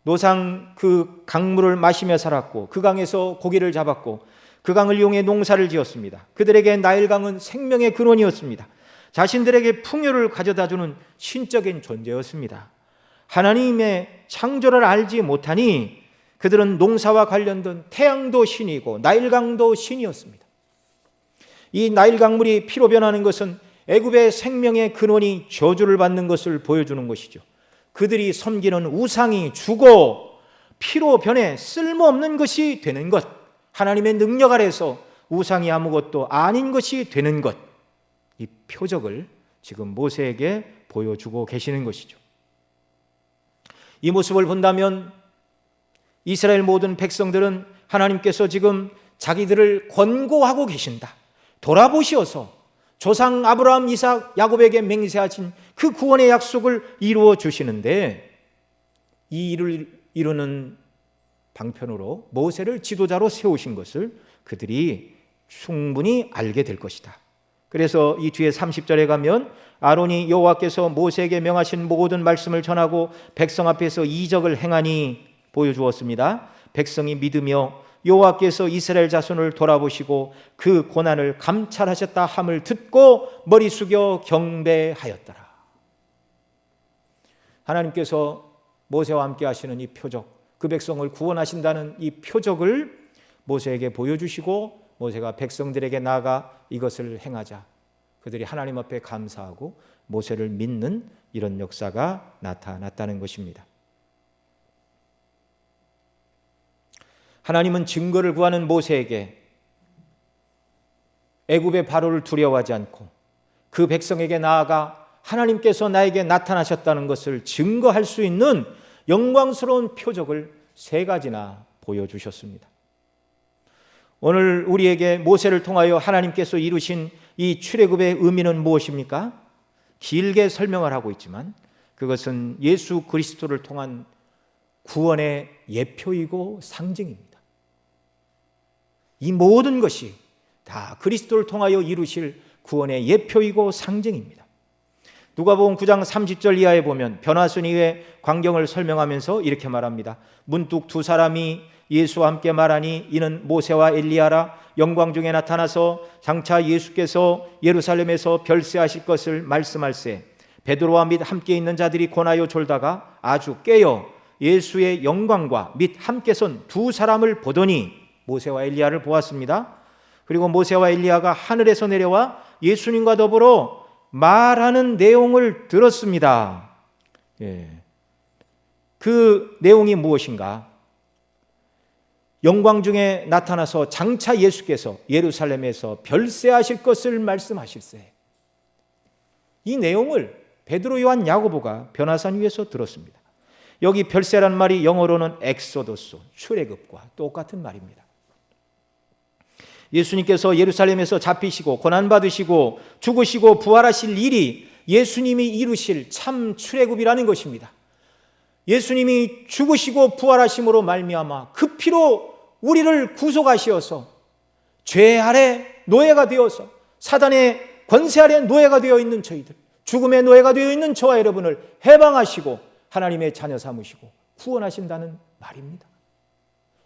노상 그 강물을 마시며 살았고 그 강에서 고기를 잡았고 그 강을 이용해 농사를 지었습니다. 그들에게 나일강은 생명의 근원이었습니다. 자신들에게 풍요를 가져다주는 신적인 존재였습니다. 하나님의 창조를 알지 못하니 그들은 농사와 관련된 태양도 신이고 나일강도 신이었습니다. 이 나일강물이 피로 변하는 것은 애굽의 생명의 근원이 저주를 받는 것을 보여주는 것이죠. 그들이 섬기는 우상이 죽어 피로 변해 쓸모없는 것이 되는 것, 하나님의 능력 아래서 우상이 아무것도 아닌 것이 되는 것, 이 표적을 지금 모세에게 보여주고 계시는 것이죠. 이 모습을 본다면 이스라엘 모든 백성들은 하나님께서 지금 자기들을 권고하고 계신다. 돌아보시어서 조상 아브라함, 이삭, 야곱에게 맹세하신 그 구원의 약속을 이루어 주시는데 이 일을 이루는 방편으로 모세를 지도자로 세우신 것을 그들이 충분히 알게 될 것이다. 그래서 이 뒤에 30절에 가면 아론이 여호와께서 모세에게 명하신 모든 말씀을 전하고 백성 앞에서 이적을 행하니 보여주었습니다. 백성이 믿으며 여호와께서 이스라엘 자손을 돌아보시고 그 고난을 감찰하셨다 함을 듣고 머리 숙여 경배하였더라. 하나님께서 모세와 함께 하시는 이 표적, 그 백성을 구원하신다는 이 표적을 모세에게 보여주시고 모세가 백성들에게 나아가 이것을 행하자 그들이 하나님 앞에 감사하고 모세를 믿는 이런 역사가 나타났다는 것입니다. 하나님은 증거를 구하는 모세에게 애굽의 바로를 두려워하지 않고 그 백성에게 나아가 하나님께서 나에게 나타나셨다는 것을 증거할 수 있는 영광스러운 표적을 세 가지나 보여주셨습니다. 오늘 우리에게 모세를 통하여 하나님께서 이루신 이 출애굽의 의미는 무엇입니까? 길게 설명을 하고 있지만 그것은 예수 그리스도를 통한 구원의 예표이고 상징입니다. 이 모든 것이 다 그리스도를 통하여 이루실 구원의 예표이고 상징입니다. 누가복음 9장 30절 이하에 보면 변화순이의 광경을 설명하면서 이렇게 말합니다. 문득 두 사람이 예수와 함께 말하니 이는 모세와 엘리야라. 영광 중에 나타나서 장차 예수께서 예루살렘에서 별세하실 것을 말씀할세. 베드로와 및 함께 있는 자들이 권하여 졸다가 아주 깨어 예수의 영광과 및 함께 선 두 사람을 보더니 모세와 엘리야를 보았습니다. 그리고 모세와 엘리야가 하늘에서 내려와 예수님과 더불어 말하는 내용을 들었습니다. 그 내용이 무엇인가? 영광 중에 나타나서 장차 예수께서 예루살렘에서 별세하실 것을 말씀하실세. 이 내용을 베드로, 요한, 야고보가 변화산 위에서 들었습니다. 여기 별세란 말이 영어로는 엑소도스, 출애굽과 똑같은 말입니다. 예수님께서 예루살렘에서 잡히시고 고난받으시고 죽으시고 부활하실 일이 예수님이 이루실 참 출애굽이라는 것입니다. 예수님이 죽으시고 부활하심으로 말미암아 그 피로 우리를 구속하시어서 죄 아래 노예가 되어서 사단의 권세 아래 노예가 되어 있는 저희들, 죽음의 노예가 되어 있는 저와 여러분을 해방하시고 하나님의 자녀 삼으시고 구원하신다는 말입니다.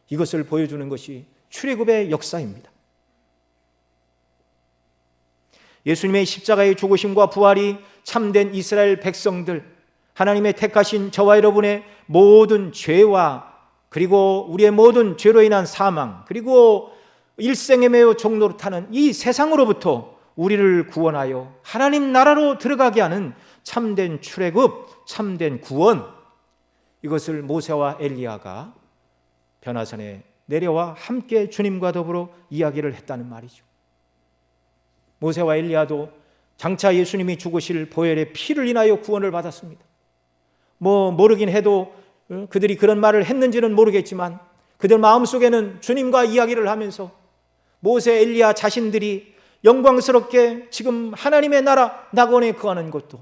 이것을 보여주는 것이 출애굽의 역사입니다. 예수님의 십자가의 죽으심과 부활이 참된 이스라엘 백성들, 하나님의 택하신 저와 여러분의 모든 죄와 그리고 우리의 모든 죄로 인한 사망, 그리고 일생에 매여 종노릇하는 이 세상으로부터 우리를 구원하여 하나님 나라로 들어가게 하는 참된 출애굽, 참된 구원, 이것을 모세와 엘리야가 변화산에 내려와 함께 주님과 더불어 이야기를 했다는 말이죠. 모세와 엘리야도 장차 예수님이 죽으실 보혈의 피를 인하여 구원을 받았습니다. 모르긴 해도 그들이 그런 말을 했는지는 모르겠지만 그들 마음속에는 주님과 이야기를 하면서 모세, 엘리야 자신들이 영광스럽게 지금 하나님의 나라 낙원에 거하는 것도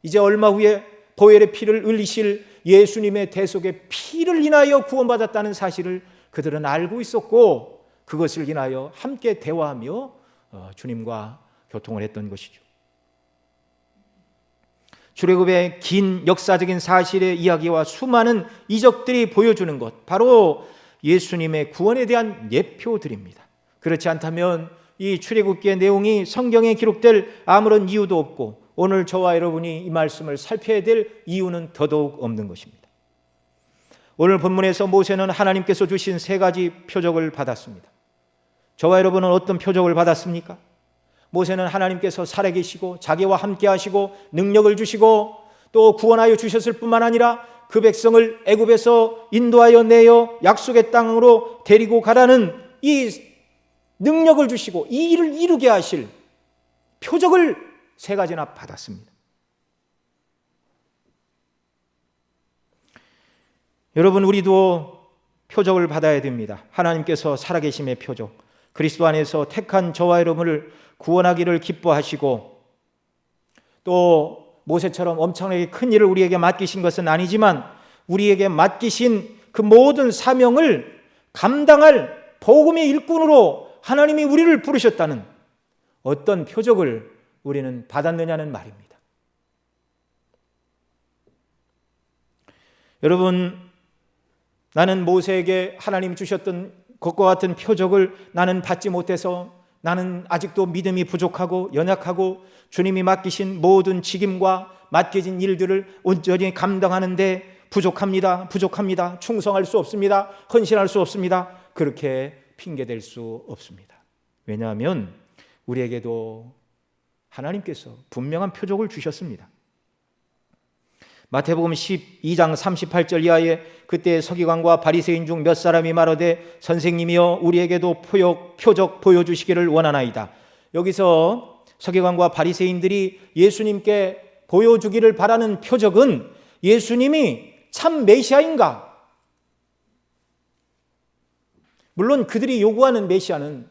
이제 얼마 후에 보혈의 피를 흘리실 예수님의 대속의 피를 인하여 구원받았다는 사실을 그들은 알고 있었고 그것을 인하여 함께 대화하며 주님과 교통을 했던 것이죠. 출애굽의 긴 역사적인 사실의 이야기와 수많은 이적들이 보여주는 것, 바로 예수님의 구원에 대한 예표들입니다. 그렇지 않다면 이 출애굽기의 내용이 성경에 기록될 아무런 이유도 없고 오늘 저와 여러분이 이 말씀을 살펴야 될 이유는 더더욱 없는 것입니다. 오늘 본문에서 모세는 하나님께서 주신 세 가지 표적을 받았습니다. 저와 여러분은 어떤 표적을 받았습니까? 모세는 하나님께서 살아계시고 자기와 함께 하시고 능력을 주시고 또 구원하여 주셨을 뿐만 아니라 그 백성을 애굽에서 인도하여 내어 약속의 땅으로 데리고 가라는 이 능력을 주시고 이 일을 이루게 하실 표적을 세 가지나 받았습니다. 여러분, 우리도 표적을 받아야 됩니다. 하나님께서 살아계심의 표적, 그리스도 안에서 택한 저와 여러분을 구원하기를 기뻐하시고 또 모세처럼 엄청나게 큰 일을 우리에게 맡기신 것은 아니지만 우리에게 맡기신 그 모든 사명을 감당할 복음의 일꾼으로 하나님이 우리를 부르셨다는 어떤 표적을 우리는 받았느냐는 말입니다. 여러분, 나는 모세에게 하나님 주셨던 것과 같은 표적을 나는 받지 못해서 나는 아직도 믿음이 부족하고 연약하고 주님이 맡기신 모든 직임과 맡겨진 일들을 온전히 감당하는데 부족합니다. 충성할 수 없습니다. 헌신할 수 없습니다. 그렇게 핑계댈 수 없습니다. 왜냐하면 우리에게도 하나님께서 분명한 표적을 주셨습니다. 마태복음 12장 38절 이하에 그때 서기관과 바리새인 중 몇 사람이 말하되 선생님이여 우리에게도 표적 보여주시기를 원하나이다. 여기서 서기관과 바리새인들이 예수님께 보여주기를 바라는 표적은 예수님이 참 메시아인가? 물론 그들이 요구하는 메시아는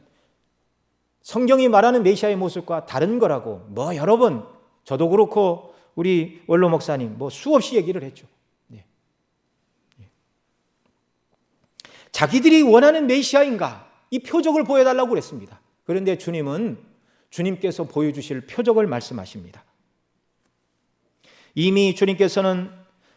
성경이 말하는 메시아의 모습과 다른 거라고 여러 번 저도 그렇고 우리 원로 목사님 수없이 얘기를 했죠. 자기들이 원하는 메시아인가? 이 표적을 보여달라고 그랬습니다. 그런데 주님은 주님께서 보여주실 표적을 말씀하십니다. 이미 주님께서는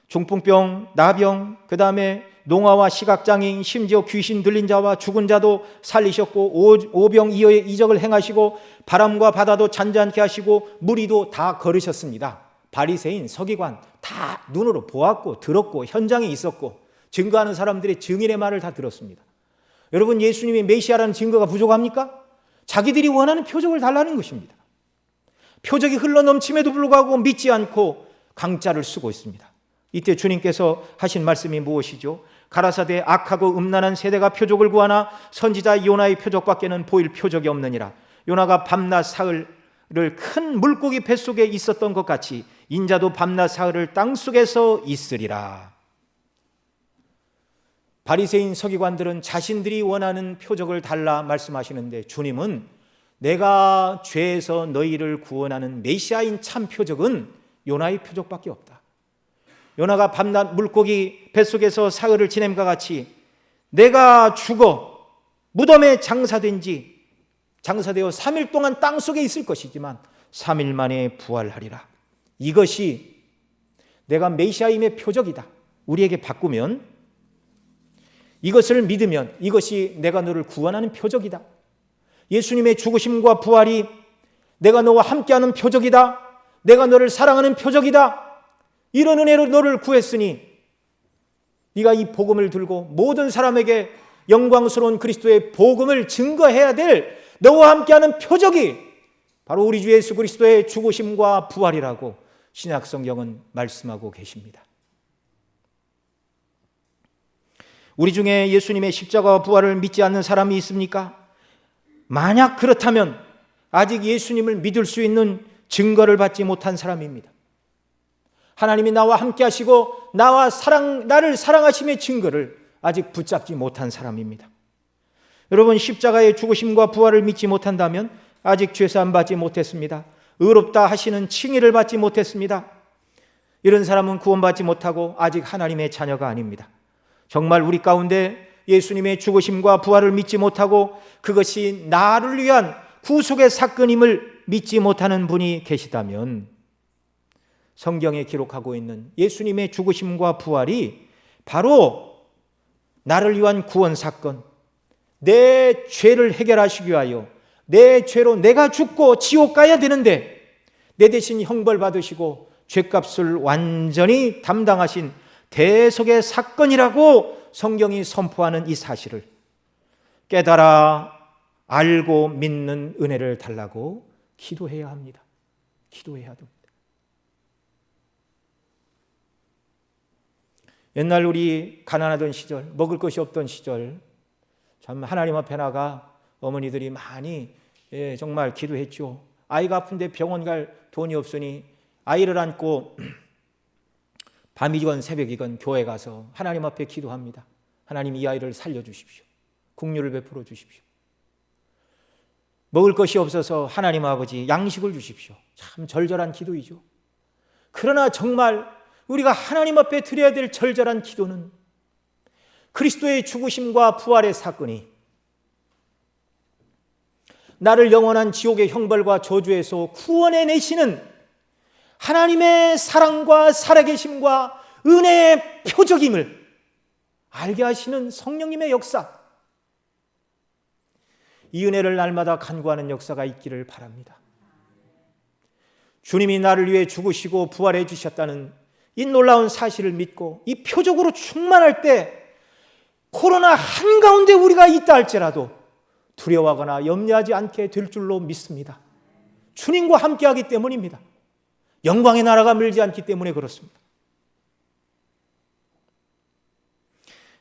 중풍병, 나병, 그 다음에 농아와 시각장애인, 심지어 귀신 들린 자와 죽은 자도 살리셨고, 오병이어의 이적을 행하시고, 바람과 바다도 잔잔케 하시고, 무리도 다 걸으셨습니다. 바리새인, 서기관 다 눈으로 보았고 들었고 현장에 있었고 증거하는 사람들의 증인의 말을 다 들었습니다. 여러분, 예수님이 메시아라는 증거가 부족합니까? 자기들이 원하는 표적을 달라는 것입니다. 표적이 흘러넘침에도 불구하고 믿지 않고 강짜를 쓰고 있습니다. 이때 주님께서 하신 말씀이 무엇이죠? 가라사대 악하고 음란한 세대가 표적을 구하나 선지자 요나의 표적밖에는 보일 표적이 없느니라. 요나가 밤낮 사흘을 큰 물고기 뱃속에 있었던 것 같이 인자도 밤낮 사흘을 땅속에서 있으리라. 바리새인 서기관들은 자신들이 원하는 표적을 달라 말씀하시는데, 주님은 내가 죄에서 너희를 구원하는 메시아인 참 표적은 요나의 표적밖에 없다. 요나가 밤낮 물고기 뱃속에서 사흘을 지냄과 같이 내가 죽어 무덤에 장사되어 3일 동안 땅속에 있을 것이지만 3일 만에 부활하리라. 이것이 내가 메시아임의 표적이다. 우리에게 바꾸면, 이것을 믿으면 이것이 내가 너를 구원하는 표적이다. 예수님의 죽으심과 부활이 내가 너와 함께하는 표적이다. 내가 너를 사랑하는 표적이다. 이런 은혜로 너를 구했으니 네가 이 복음을 들고 모든 사람에게 영광스러운 그리스도의 복음을 증거해야 될 너와 함께하는 표적이 바로 우리 주 예수 그리스도의 죽으심과 부활이라고 신약 성경은 말씀하고 계십니다. 우리 중에 예수님의 십자가와 부활을 믿지 않는 사람이 있습니까? 만약 그렇다면 아직 예수님을 믿을 수 있는 증거를 받지 못한 사람입니다. 하나님이 나와 함께 하시고 나를 사랑하심의 증거를 아직 붙잡지 못한 사람입니다. 여러분, 십자가의 죽으심과 부활을 믿지 못한다면 아직 죄사함 받지 못했습니다. 의롭다 하시는 칭의를 받지 못했습니다. 이런 사람은 구원받지 못하고 아직 하나님의 자녀가 아닙니다. 정말 우리 가운데 예수님의 죽으심과 부활을 믿지 못하고 그것이 나를 위한 구속의 사건임을 믿지 못하는 분이 계시다면, 성경에 기록하고 있는 예수님의 죽으심과 부활이 바로 나를 위한 구원 사건, 내 죄를 해결하시기 위하여 내 죄로 내가 죽고 지옥 가야 되는데 내 대신 형벌 받으시고 죄값을 완전히 담당하신 대속의 사건이라고 성경이 선포하는 이 사실을 깨달아 알고 믿는 은혜를 달라고 기도해야 합니다. 기도해야 됩니다. 옛날 우리 가난하던 시절, 먹을 것이 없던 시절, 참 하나님 앞에 나가 어머니들이 많이 정말 기도했죠. 아이가 아픈데 병원 갈 돈이 없으니 아이를 안고 밤이건 새벽이건 교회 가서 하나님 앞에 기도합니다. 하나님, 이 아이를 살려주십시오. 긍휼을 베풀어 주십시오. 먹을 것이 없어서 하나님 아버지 양식을 주십시오. 참 절절한 기도이죠. 그러나 정말 우리가 하나님 앞에 드려야 될 절절한 기도는 그리스도의 죽으심과 부활의 사건이 나를 영원한 지옥의 형벌과 저주에서 구원해 내시는 하나님의 사랑과 살아계심과 은혜의 표적임을 알게 하시는 성령님의 역사, 이 은혜를 날마다 간구하는 역사가 있기를 바랍니다. 주님이 나를 위해 죽으시고 부활해 주셨다는 이 놀라운 사실을 믿고 이 표적으로 충만할 때 코로나 한가운데 우리가 있다 할지라도 두려워하거나 염려하지 않게 될 줄로 믿습니다. 주님과 함께하기 때문입니다. 영광의 나라가 멀지 않기 때문에 그렇습니다.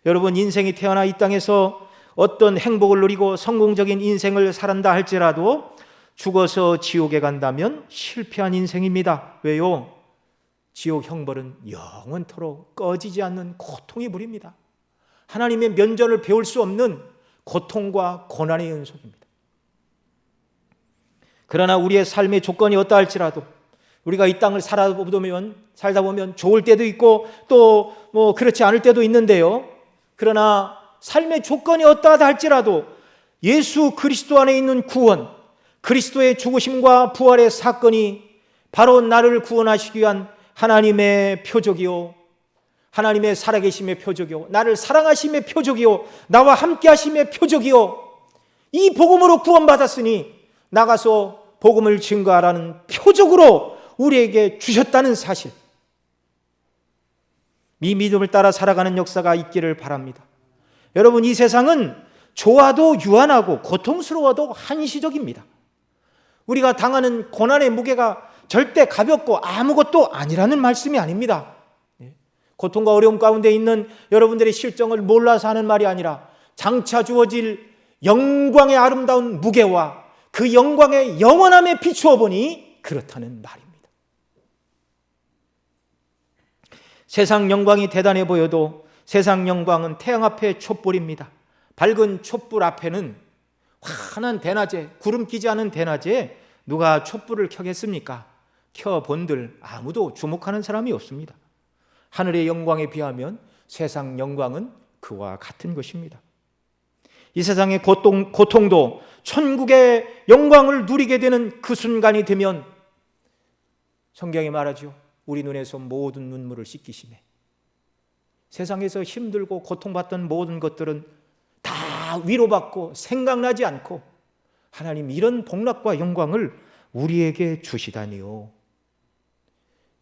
여러분, 인생이 태어나 이 땅에서 어떤 행복을 누리고 성공적인 인생을 살았다 할지라도 죽어서 지옥에 간다면 실패한 인생입니다. 왜요? 지옥 형벌은 영원토록 꺼지지 않는 고통이 무립니다. 하나님의 면전을 배울 수 없는 고통과 고난의 연속입니다. 그러나 우리의 삶의 조건이 어떠 할지라도 우리가 이 땅을 살다 보면 좋을 때도 있고 또 그렇지 않을 때도 있는데요. 그러나 삶의 조건이 어떠하다 할지라도 예수 그리스도 안에 있는 구원, 그리스도의 죽으심과 부활의 사건이 바로 나를 구원하시기 위한 하나님의 표적이요, 하나님의 살아계심의 표적이요, 나를 사랑하심의 표적이요, 나와 함께 하심의 표적이요, 이 복음으로 구원받았으니 나가서 복음을 증거하라는 표적으로 우리에게 주셨다는 사실, 이 믿음을 따라 살아가는 역사가 있기를 바랍니다. 여러분, 이 세상은 좋아도 유한하고 고통스러워도 한시적입니다. 우리가 당하는 고난의 무게가 절대 가볍고 아무것도 아니라는 말씀이 아닙니다. 고통과 어려움 가운데 있는 여러분들의 실정을 몰라서 하는 말이 아니라 장차 주어질 영광의 아름다운 무게와 그 영광의 영원함에 비추어 보니 그렇다는 말입니다. 세상 영광이 대단해 보여도 세상 영광은 태양 앞에 촛불입니다. 밝은 촛불 앞에는 환한 대낮에, 구름 끼지 않은 대낮에 누가 촛불을 켜겠습니까? 켜본들 아무도 주목하는 사람이 없습니다. 하늘의 영광에 비하면 세상 영광은 그와 같은 것입니다. 이 세상의 고통도 천국의 영광을 누리게 되는 그 순간이 되면 성경이 말하죠. 우리 눈에서 모든 눈물을 씻기시네. 세상에서 힘들고 고통받던 모든 것들은 다 위로받고 생각나지 않고 하나님 이런 복락과 영광을 우리에게 주시다니요.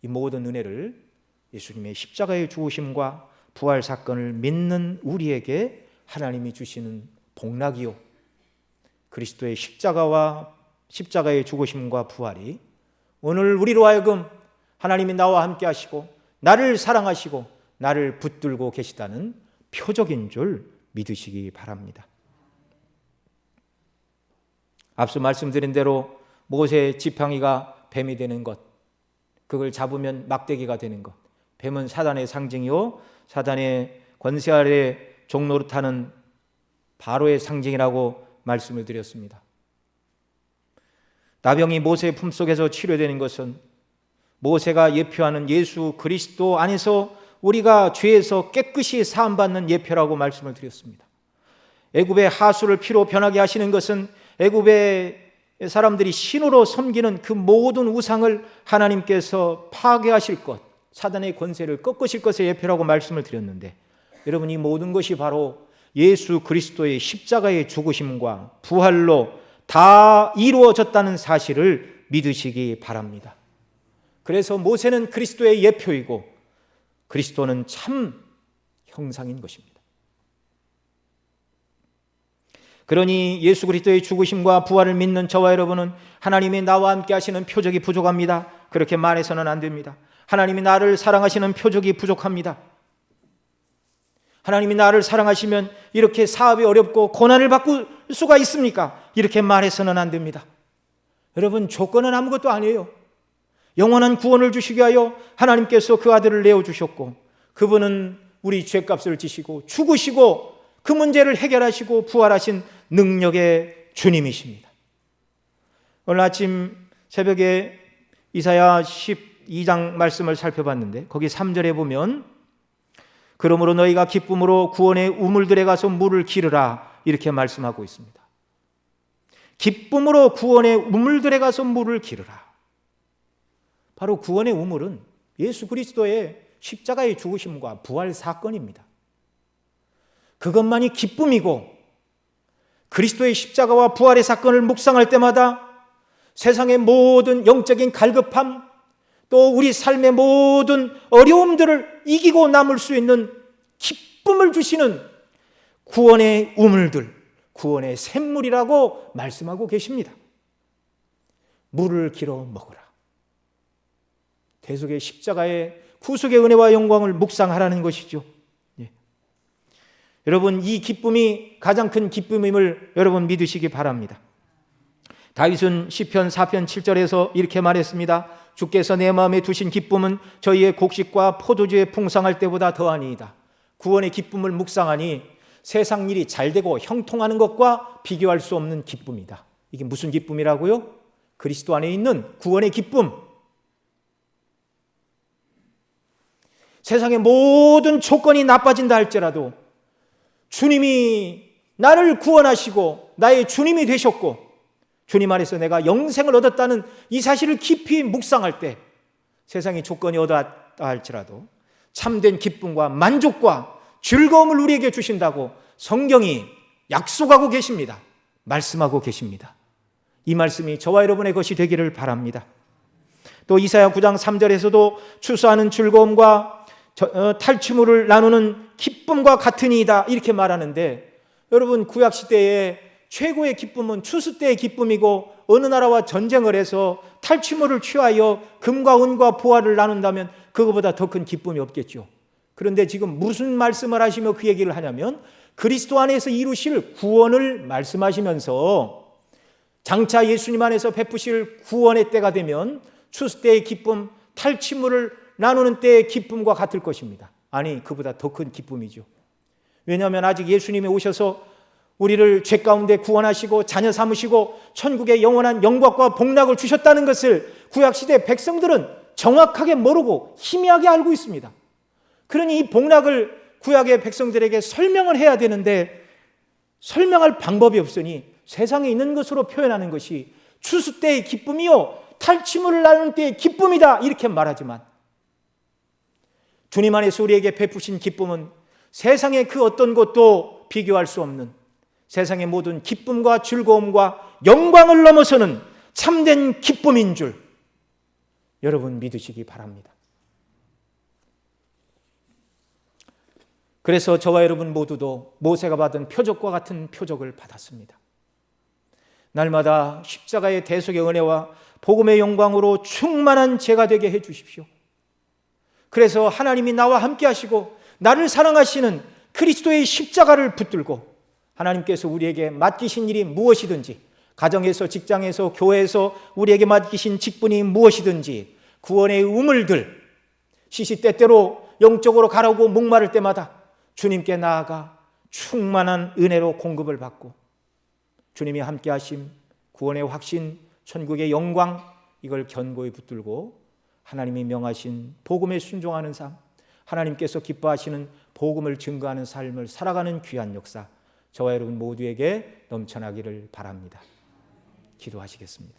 이 모든 은혜를 예수님의 십자가의 죽으심과 부활 사건을 믿는 우리에게 하나님이 주시는 복락이요, 그리스도의 십자가의 죽으심과 부활이 오늘 우리로 하여금 하나님이 나와 함께 하시고 나를 사랑하시고 나를 붙들고 계시다는 표적인 줄 믿으시기 바랍니다. 앞서 말씀드린 대로 모세의 지팡이가 뱀이 되는 것, 그걸 잡으면 막대기가 되는 것, 뱀은 사단의 상징이요 사단의 권세 아래 종노릇하는 바로의 상징이라고 말씀을 드렸습니다. 나병이 모세의 품속에서 치료되는 것은 모세가 예표하는 예수 그리스도 안에서 우리가 죄에서 깨끗이 사함받는 예표라고 말씀을 드렸습니다. 애굽의 하수를 피로 변하게 하시는 것은 애굽의 사람들이 신으로 섬기는 그 모든 우상을 하나님께서 파괴하실 것, 사단의 권세를 꺾으실 것의 예표라고 말씀을 드렸는데, 여러분, 이 모든 것이 바로 예수 그리스도의 십자가의 죽으심과 부활로 다 이루어졌다는 사실을 믿으시기 바랍니다. 그래서 모세는 그리스도의 예표이고 그리스도는 참 형상인 것입니다. 그러니 예수 그리스도의 죽으심과 부활을 믿는 저와 여러분은 하나님이 나와 함께 하시는 표적이 부족합니다. 그렇게 말해서는 안 됩니다. 하나님이 나를 사랑하시는 표적이 부족합니다. 하나님이 나를 사랑하시면 이렇게 사업이 어렵고 고난을 받을 수가 있습니까? 이렇게 말해서는 안 됩니다. 여러분, 조건은 아무것도 아니에요. 영원한 구원을 주시기 위하여 하나님께서 그 아들을 내어주셨고, 그분은 우리 죄값을 지시고 죽으시고 그 문제를 해결하시고 부활하신 능력의 주님이십니다. 오늘 아침 새벽에 이사야 12장 말씀을 살펴봤는데 거기 3절에 보면 그러므로 너희가 기쁨으로 구원의 우물들에 가서 물을 기르라 이렇게 말씀하고 있습니다. 기쁨으로 구원의 우물들에 가서 물을 기르라. 바로 구원의 우물은 예수 그리스도의 십자가의 죽으심과 부활 사건입니다. 그것만이 기쁨이고, 그리스도의 십자가와 부활의 사건을 묵상할 때마다 세상의 모든 영적인 갈급함, 또 우리 삶의 모든 어려움들을 이기고 남을 수 있는 기쁨을 주시는 구원의 우물들, 구원의 샘물이라고 말씀하고 계십니다. 물을 길어 먹으라. 대속의 십자가의 구속의 은혜와 영광을 묵상하라는 것이죠. 여러분, 이 기쁨이 가장 큰 기쁨임을 여러분 믿으시기 바랍니다. 다윗은 시편 4편 7절에서 이렇게 말했습니다. 주께서 내 마음에 두신 기쁨은 저희의 곡식과 포도주에 풍성할 때보다 더하니이다. 구원의 기쁨을 묵상하니 세상 일이 잘되고 형통하는 것과 비교할 수 없는 기쁨이다. 이게 무슨 기쁨이라고요? 그리스도 안에 있는 구원의 기쁨. 세상의 모든 조건이 나빠진다 할지라도 주님이 나를 구원하시고 나의 주님이 되셨고 주님 안에서 내가 영생을 얻었다는 이 사실을 깊이 묵상할 때 세상의 조건이 어떠하다 할지라도 참된 기쁨과 만족과 즐거움을 우리에게 주신다고 성경이 약속하고 계십니다. 말씀하고 계십니다. 이 말씀이 저와 여러분의 것이 되기를 바랍니다. 또 이사야 9장 3절에서도 추수하는 즐거움과 탈취물을 나누는 기쁨과 같으니이다 이렇게 말하는데, 여러분 구약시대에 최고의 기쁨은 추수 때의 기쁨이고, 어느 나라와 전쟁을 해서 탈취물을 취하여 금과 은과 보화를 나눈다면 그거보다 더 큰 기쁨이 없겠죠. 그런데 지금 무슨 말씀을 하시며 그 얘기를 하냐면 그리스도 안에서 이루실 구원을 말씀하시면서 장차 예수님 안에서 베푸실 구원의 때가 되면 추수 때의 기쁨, 탈취물을 나누는 때의 기쁨과 같을 것입니다. 아니, 그보다 더 큰 기쁨이죠. 왜냐하면 아직 예수님이 오셔서 우리를 죄 가운데 구원하시고 자녀 삼으시고 천국의 영원한 영광과 복락을 주셨다는 것을 구약시대 백성들은 정확하게 모르고 희미하게 알고 있습니다. 그러니 이 복락을 구약의 백성들에게 설명을 해야 되는데 설명할 방법이 없으니 세상에 있는 것으로 표현하는 것이 추수 때의 기쁨이요 탈취물을 나누는 때의 기쁨이다 이렇게 말하지만, 주님 안에서 우리에게 베푸신 기쁨은 세상의 그 어떤 것도 비교할 수 없는 세상의 모든 기쁨과 즐거움과 영광을 넘어서는 참된 기쁨인 줄 여러분 믿으시기 바랍니다. 그래서 저와 여러분 모두도 모세가 받은 표적과 같은 표적을 받았습니다. 날마다 십자가의 대속의 은혜와 복음의 영광으로 충만한 제가 되게 해 주십시오. 그래서 하나님이 나와 함께 하시고 나를 사랑하시는 그리스도의 십자가를 붙들고 하나님께서 우리에게 맡기신 일이 무엇이든지, 가정에서, 직장에서, 교회에서 우리에게 맡기신 직분이 무엇이든지 구원의 우물들 시시때때로 영적으로 가라고 목마를 때마다 주님께 나아가 충만한 은혜로 공급을 받고 주님이 함께 하심, 구원의 확신, 천국의 영광, 이걸 견고히 붙들고 하나님이 명하신 복음에 순종하는 삶, 하나님께서 기뻐하시는 복음을 증거하는 삶을 살아가는 귀한 역사 저와 여러분 모두에게 넘쳐나기를 바랍니다. 기도하시겠습니다.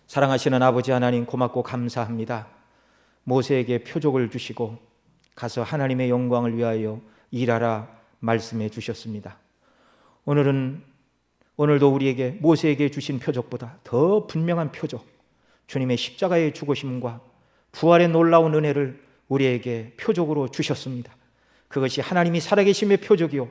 사랑하시는 아버지 하나님, 고맙고 감사합니다. 모세에게 표적을 주시고 가서 하나님의 영광을 위하여 일하라 말씀해 주셨습니다. 오늘도 우리에게 모세에게 주신 표적보다 더 분명한 표적, 주님의 십자가의 죽으심과 부활의 놀라운 은혜를 우리에게 표적으로 주셨습니다. 그것이 하나님이 살아계심의 표적이요,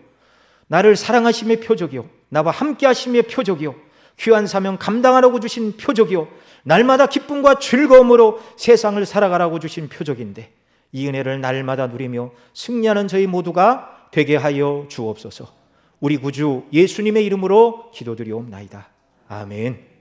나를 사랑하심의 표적이요, 나와 함께 하심의 표적이요, 귀한 사명 감당하라고 주신 표적이요, 날마다 기쁨과 즐거움으로 세상을 살아가라고 주신 표적인데, 이 은혜를 날마다 누리며 승리하는 저희 모두가 되게 하여 주옵소서. 우리 구주 예수님의 이름으로 기도드리옵나이다. 아멘.